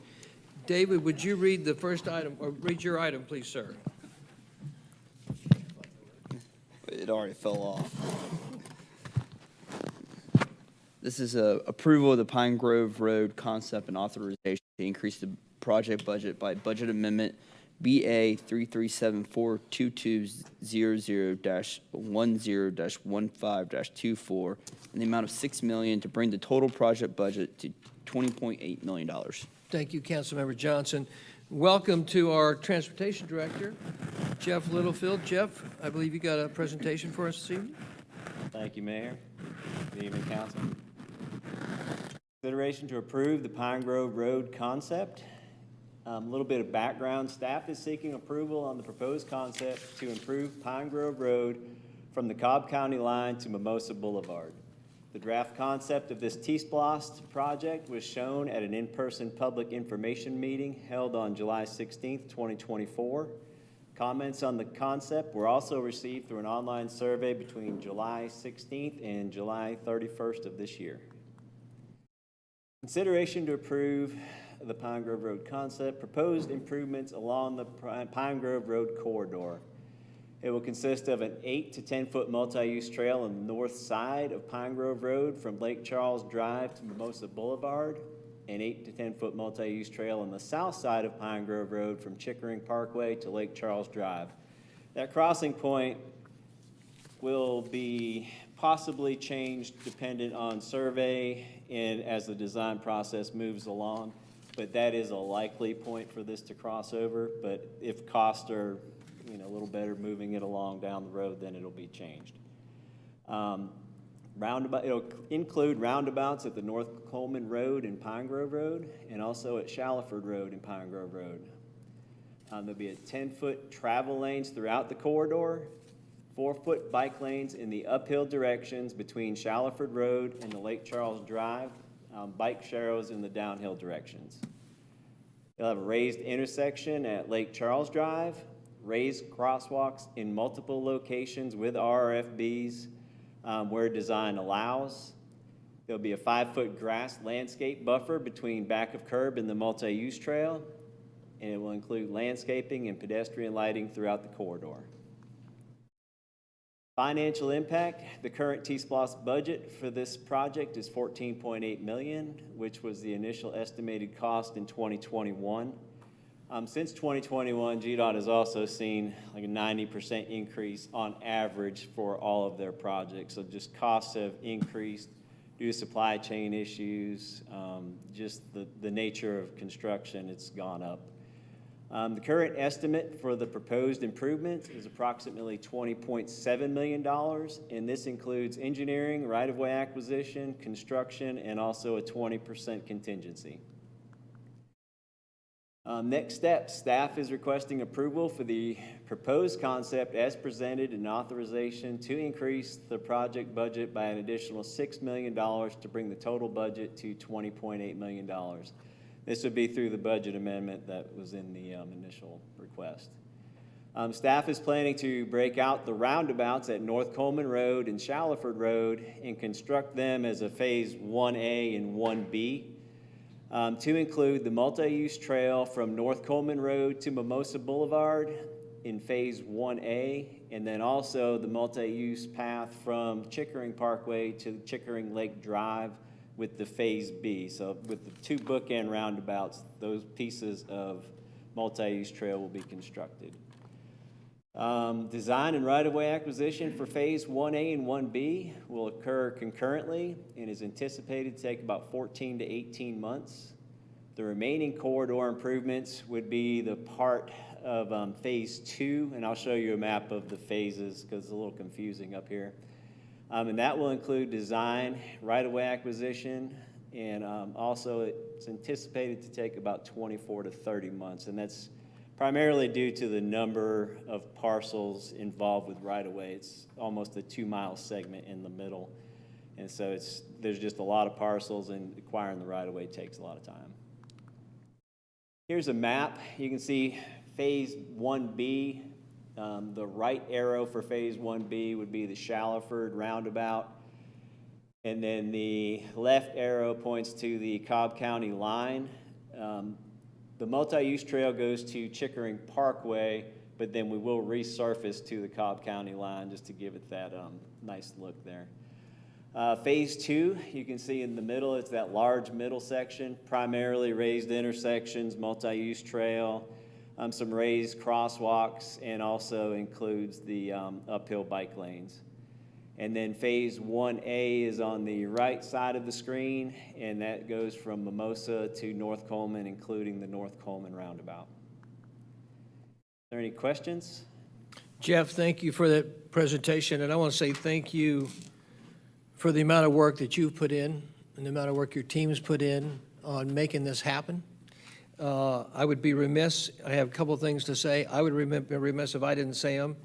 David, would you read the first item, or read your item, please, sir? It already fell off. This is approval of the Pine Grove Road concept and authorization to increase the project budget by budget amendment BA 3374-2200-10-15-24 in the amount of $6 million to bring the total project budget to $20.8 million. Thank you, Councilmember Johnson. Welcome to our Transportation Director, Jeff Littlefield. Jeff, I believe you got a presentation for us this evening. Thank you, Mayor. Good evening, Council. Consideration to approve the Pine Grove Road concept. A little bit of background. Staff is seeking approval on the proposed concept to improve Pine Grove Road from the Cobb County line to Mimosa Boulevard. The draft concept of this T-Splost project was shown at an in-person public information meeting held on July 16th, 2024. Comments on the concept were also received through an online survey between July 16th and July 31st of this year. Consideration to approve the Pine Grove Road concept, proposed improvements along the Pine Grove Road corridor. It will consist of an 8 to 10 foot multi-use trail on the north side of Pine Grove Road from Lake Charles Drive to Mimosa Boulevard, an 8 to 10 foot multi-use trail on the south side of Pine Grove Road from Chickering Parkway to Lake Charles Drive. That crossing point will be possibly changed dependent on survey and as the design process moves along, but that is a likely point for this to cross over. But if costs are a little better moving it along down the road, then it'll be changed. It'll include roundabouts at the North Coleman Road and Pine Grove Road, and also at Shallowford Road and Pine Grove Road. There'll be a 10-foot travel lanes throughout the corridor, 4-foot bike lanes in the uphill directions between Shallowford Road and the Lake Charles Drive, bike sharrows in the downhill directions. You'll have a raised intersection at Lake Charles Drive, raised crosswalks in multiple locations with RFBs where design allows. There'll be a 5-foot grass landscape buffer between back of curb and the multi-use trail, and it will include landscaping and pedestrian lighting throughout the corridor. Financial impact, the current T-Splost budget for this project is $14.8 million, which was the initial estimated cost in 2021. Since 2021, GDOT has also seen like a 90% increase on average for all of their projects. So just costs have increased due to supply chain issues, just the nature of construction, it's gone up. The current estimate for the proposed improvement is approximately $20.7 million, and this includes engineering, right-of-way acquisition, construction, and also a 20% contingency. Next step, staff is requesting approval for the proposed concept as presented and authorization to increase the project budget by an additional $6 million to bring the total budget to $20.8 million. This would be through the budget amendment that was in the initial request. Staff is planning to break out the roundabouts at North Coleman Road and Shallowford Road and construct them as a Phase 1A and 1B. To include the multi-use trail from North Coleman Road to Mimosa Boulevard in Phase 1A, and then also the multi-use path from Chickering Parkway to Chickering Lake Drive with the Phase B. So with the two bookend roundabouts, those pieces of multi-use trail will be constructed. Design and right-of-way acquisition for Phase 1A and 1B will occur concurrently and is anticipated to take about 14 to 18 months. The remaining corridor improvements would be the part of Phase 2, and I'll show you a map of the phases because it's a little confusing up here. And that will include design, right-of-way acquisition, and also it's anticipated to take about 24 to 30 months, and that's primarily due to the number of parcels involved with right-of-way. It's almost a 2-mile segment in the middle. And so there's just a lot of parcels, and acquiring the right-of-way takes a lot of time. Here's a map. You can see Phase 1B. The right arrow for Phase 1B would be the Shallowford roundabout. And then the left arrow points to the Cobb County line. The multi-use trail goes to Chickering Parkway, but then we will resurface to the Cobb County line just to give it that nice look there. Phase 2, you can see in the middle, it's that large middle section, primarily raised intersections, multi-use trail, some raised crosswalks, and also includes the uphill bike lanes. And then Phase 1A is on the right side of the screen, and that goes from Mimosa to North Coleman, including the North Coleman roundabout. Are there any questions? Jeff, thank you for that presentation, and I want to say thank you for the amount of work that you've put in and the amount of work your team's put in on making this happen. I would be remiss, I have a couple of things to say. I would be remiss if I didn't say them.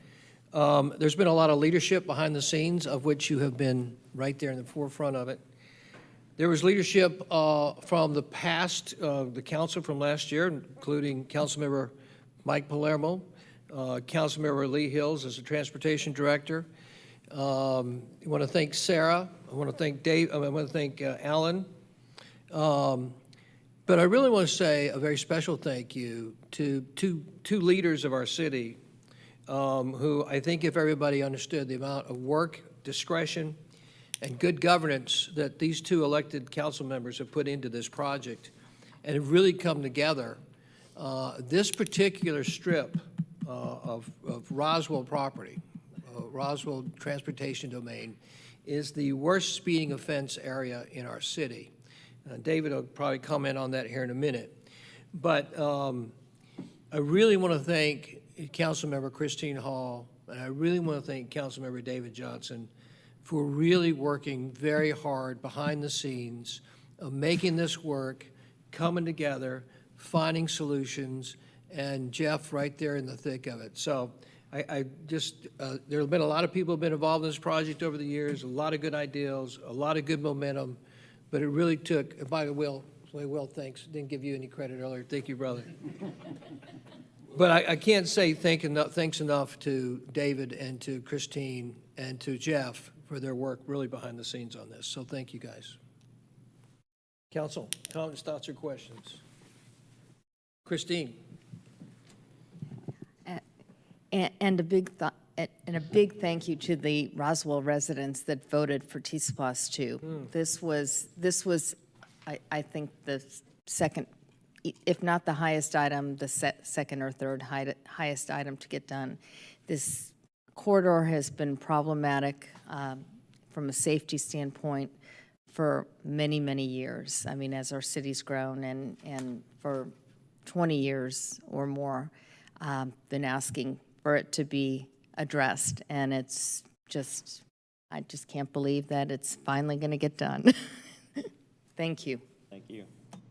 There's been a lot of leadership behind the scenes, of which you have been right there in the forefront of it. There was leadership from the past, the council from last year, including Councilmember Mike Palermo, Councilmember Lee Hills as the Transportation Director. I want to thank Sarah. I want to thank Dave. I want to thank Alan. But I really want to say a very special thank you to two leaders of our city who I think if everybody understood the amount of work, discretion, and good governance that these two elected council members have put into this project and have really come together, this particular strip of Roswell property, Roswell Transportation Domain, is the worst speeding offense area in our city. David will probably comment on that here in a minute. But I really want to thank Councilmember Christine Hall, and I really want to thank Councilmember David Johnson for really working very hard behind the scenes of making this work, coming together, finding solutions, and Jeff right there in the thick of it. So I just, there have been a lot of people who have been involved in this project over the years, a lot of good ideas, a lot of good momentum, but it really took, by the way, Will, thanks, didn't give you any credit earlier. Thank you, brother. But I can't say thanks enough to David and to Christine and to Jeff for their work really behind the scenes on this. So thank you, guys. Council, comments, thoughts, or questions? Christine. And a big thank you to the Roswell residents that voted for T-SPLOST 2. This was, I think, the second if not the highest item, the second or third highest item to get done. This corridor has been problematic from a safety standpoint for many, many years. I mean, as our city's grown and for 20 years or more, been asking for it to be addressed. And it's just, I just can't believe that it's finally going to get done. Thank you. Thank you.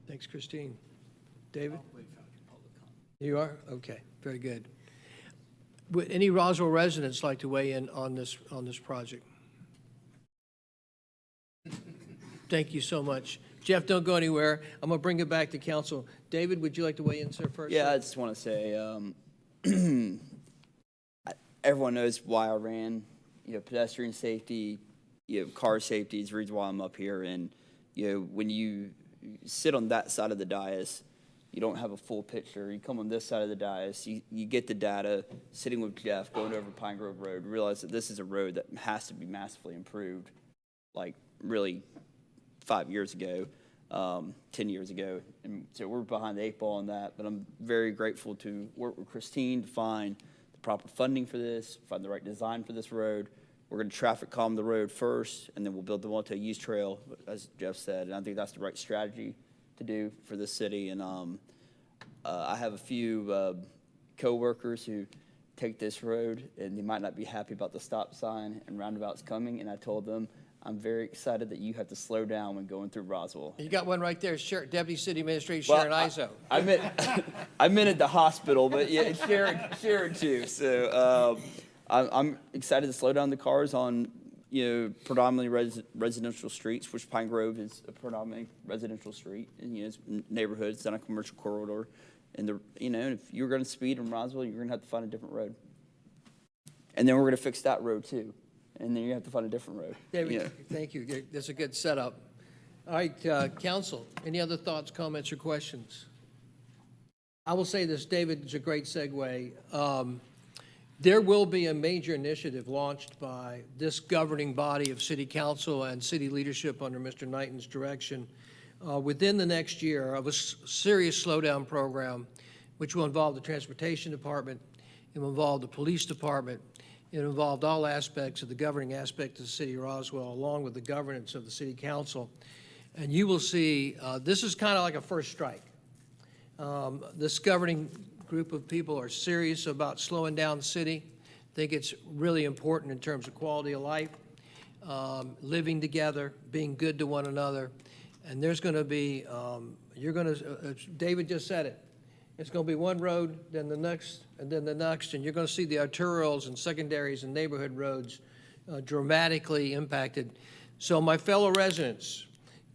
Thanks, Christine. David? You are? Okay, very good. Would any Roswell residents like to weigh in on this project? Thank you so much. Jeff, don't go anywhere. I'm going to bring it back to council. David, would you like to weigh in, sir, first? Yeah, I just want to say, everyone knows why I ran. Pedestrian safety, car safety is the reason why I'm up here. And, when you sit on that side of the dais, you don't have a full picture. You come on this side of the dais, you get the data, sitting with Jeff, going over Pine Grove Road, realize that this is a road that has to be massively improved, like really 5 years ago, 10 years ago. And so we're behind the 8 ball on that, but I'm very grateful to work with Christine to find the proper funding for this, find the right design for this road. We're going to traffic calm the road first, and then we'll build the multi-use trail, as Jeff said. And I think that's the right strategy to do for this city. And I have a few co-workers who take this road, and they might not be happy about the stop sign and roundabouts coming. And I told them, I'm very excited that you have to slow down when going through Roswell. You got one right there, Deputy City Administrator Sharon Izzo. I meant at the hospital, but yeah, Sharon too. So I'm excited to slow down the cars on predominantly residential streets, which Pine Grove is a predominantly residential street, and it's neighborhoods, it's not a commercial corridor. And if you're going to speed in Roswell, you're going to have to find a different road. And then we're going to fix that road too. And then you have to find a different road. David, thank you. That's a good setup. All right, council, any other thoughts, comments, or questions? I will say this, David, is a great segue. There will be a major initiative launched by this governing body of city council and city leadership under Mr. Knighton's direction within the next year of a serious slowdown program, which will involve the transportation department, it will involve the police department, it involved all aspects of the governing aspect of the city of Roswell, along with the governance of the city council. And you will see, this is kind of like a first strike. This governing group of people are serious about slowing down the city. Think it's really important in terms of quality of life, living together, being good to one another. And there's going to be, David just said it, it's going to be one road, then the next, and then the next, and you're going to see the arterials and secondaries and neighborhood roads dramatically impacted. So my fellow residents,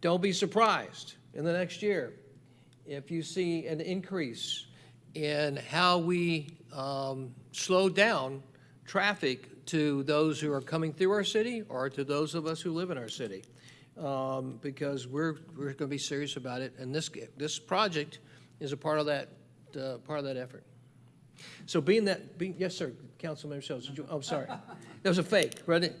don't be surprised in the next year if you see an increase in how we slow down traffic to those who are coming through our city or to those of us who live in our city, because we're going to be serious about it. And this project is a part of that effort. So yes, sir, Councilmember Schultz. I'm sorry, that was a fake, right?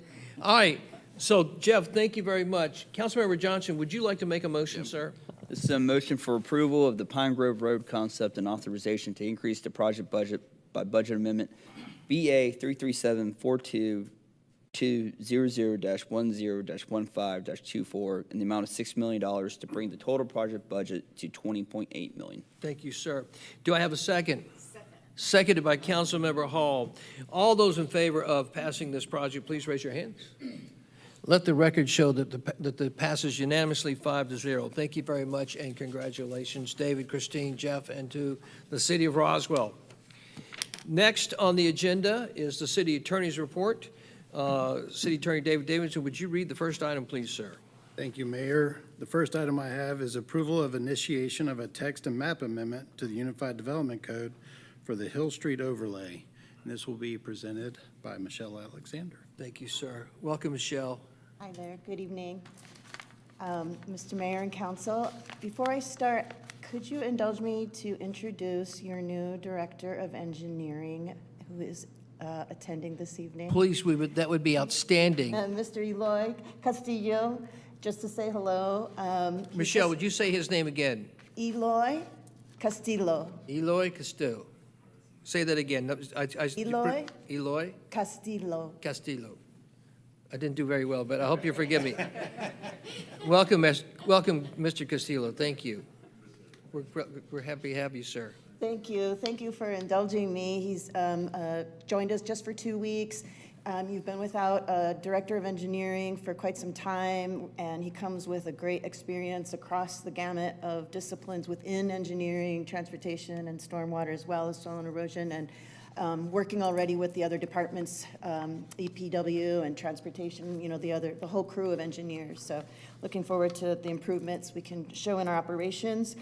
All right. So Jeff, thank you very much. Councilmember Johnson, would you like to make a motion, sir? This is a motion for approval of the Pine Grove Road concept and authorization to increase the project budget by budget amendment BA 337-42200-10-15-24 in the amount of $6 million to bring the total project budget to $20.8 million. Thank you, sir. Do I have a second? Seconded by Councilmember Hall. All those in favor of passing this project, please raise your hands. Let the record show that the passes unanimously 5-0. Thank you very much, and congratulations, David, Christine, Jeff, and to the city of Roswell. Next on the agenda is the city attorney's report. City Attorney David Davidson, would you read the first item, please, sir? Thank you, Mayor. The first item I have is approval of initiation of a text and map amendment to the Unified Development Code for the Hill Street overlay. And this will be presented by Michelle Alexander. Thank you, sir. Welcome, Michelle. Hi there. Good evening, Mr. Mayor and Council. Before I start, could you indulge me to introduce your new Director of Engineering, who is attending this evening? Please, that would be outstanding. Mr. Eloy Castillo, just to say hello. Michelle, would you say his name again? Eloy Castillo. Eloy Castillo. Say that again. Eloy? Eloy Castillo. Castillo. I didn't do very well, but I hope you forgive me. Welcome, Mr. Castillo. Thank you. We're happy to have you, sir. Thank you. Thank you for indulging me. He's joined us just for 2 weeks. You've been without a director of engineering for quite some time, and he comes with a great experience across the gamut of disciplines within engineering, transportation, and stormwater, as well as soil and erosion, and working already with the other departments, EPW and transportation, you know, the whole crew of engineers. So looking forward to the improvements we can show in our operations.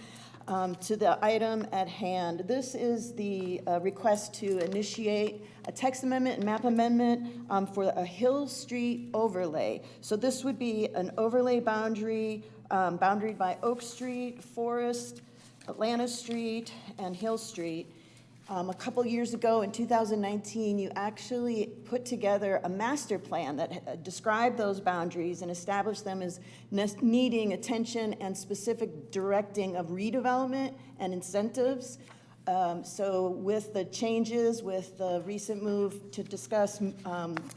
To the item at hand, this is the request to initiate a text amendment and map amendment for a Hill Street overlay. So this would be an overlay boundary, boundaried by Oak Street, Forest, Atlanta Street, and Hill Street. A couple years ago, in 2019, you actually put together a master plan that described those boundaries and established them as needing attention and specific directing of redevelopment and incentives. So with the changes, with the recent move to discuss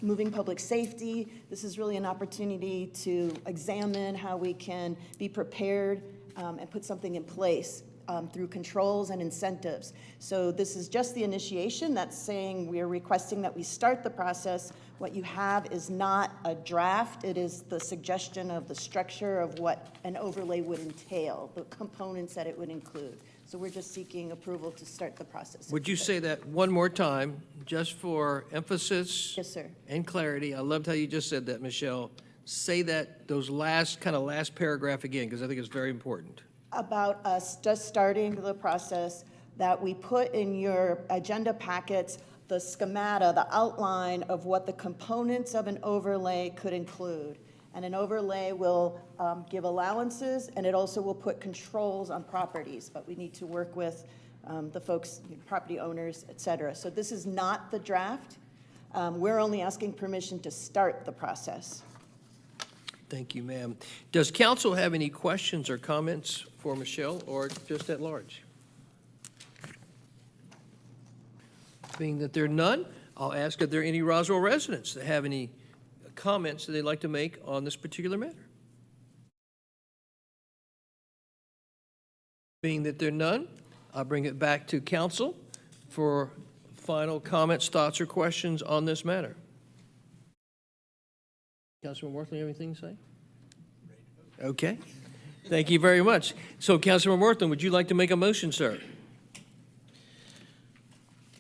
moving public safety, this is really an opportunity to examine how we can be prepared and put something in place. Through controls and incentives. So this is just the initiation. That's saying we are requesting that we start the process. What you have is not a draft. It is the suggestion of the structure of what an overlay would entail, the components that it would include. So we're just seeking approval to start the process. Would you say that one more time, just for emphasis? Yes, sir. And clarity? I loved how you just said that, Michelle. Say that, those last paragraph again, because I think it's very important. About us just starting the process, that we put in your agenda packets the schemata, the outline of what the components of an overlay could include. And an overlay will give allowances, and it also will put controls on properties, but we need to work with the folks, property owners, et cetera. So this is not the draft. We're only asking permission to start the process. Thank you, ma'am. Does council have any questions or comments for Michelle, or just at large? Being that there are none, I'll ask if there are any Roswell residents that have any comments that they'd like to make on this particular matter. Being that there are none, I'll bring it back to council for final comments, thoughts, or questions on this matter. Councilman Worthley, anything to say? Okay. Thank you very much. So, Councilman Worthley, would you like to make a motion, sir?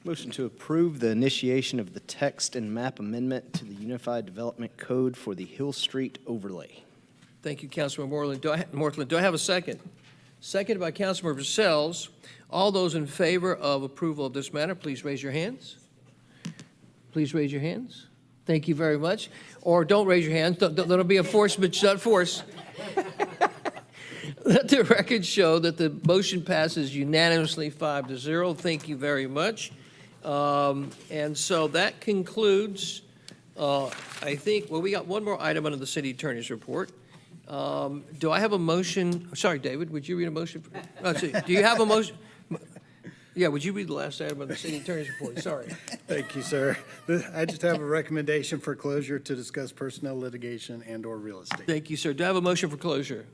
Motion to approve the initiation of the text and map amendment to the Unified Development Code for the Hill Street overlay. Thank you, Councilman Moreland. Do I have a second? Seconded by Councilmember Sells. All those in favor of approval of this matter, please raise your hands. Please raise your hands. Thank you very much. Or don't raise your hands. That'll be a force, but not force. Let the record show that the motion passes unanimously 5-0. Thank you very much. And so that concludes, I think, well, we got one more item under the city attorney's report. Do I have a motion? Sorry, David, would you read a motion? Do you have a motion? Yeah, would you read the last item of the city attorney's report? Sorry. Thank you, sir. I just have a recommendation for closure to discuss personnel litigation and/or real estate. Thank you, sir. Do I have a motion for closure?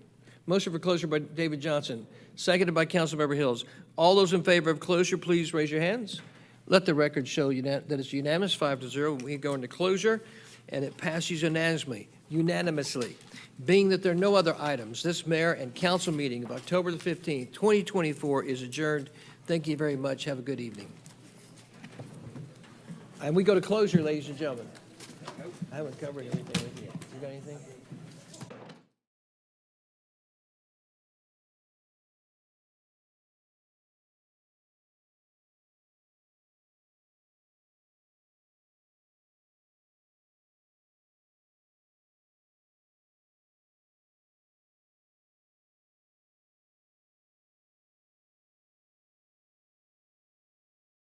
Motion for closure by David Johnson, seconded by Councilmember Hills. All those in favor of closure, please raise your hands. Let the record show that it's unanimous, 5-0. We go into closure, and it passes unanimously. Being that there are no other items, this mayor and council meeting of October the 15th, 2024 is adjourned. Thank you very much. Have a good evening. And we go to closure, ladies and gentlemen. I haven't covered anything with you. You got anything?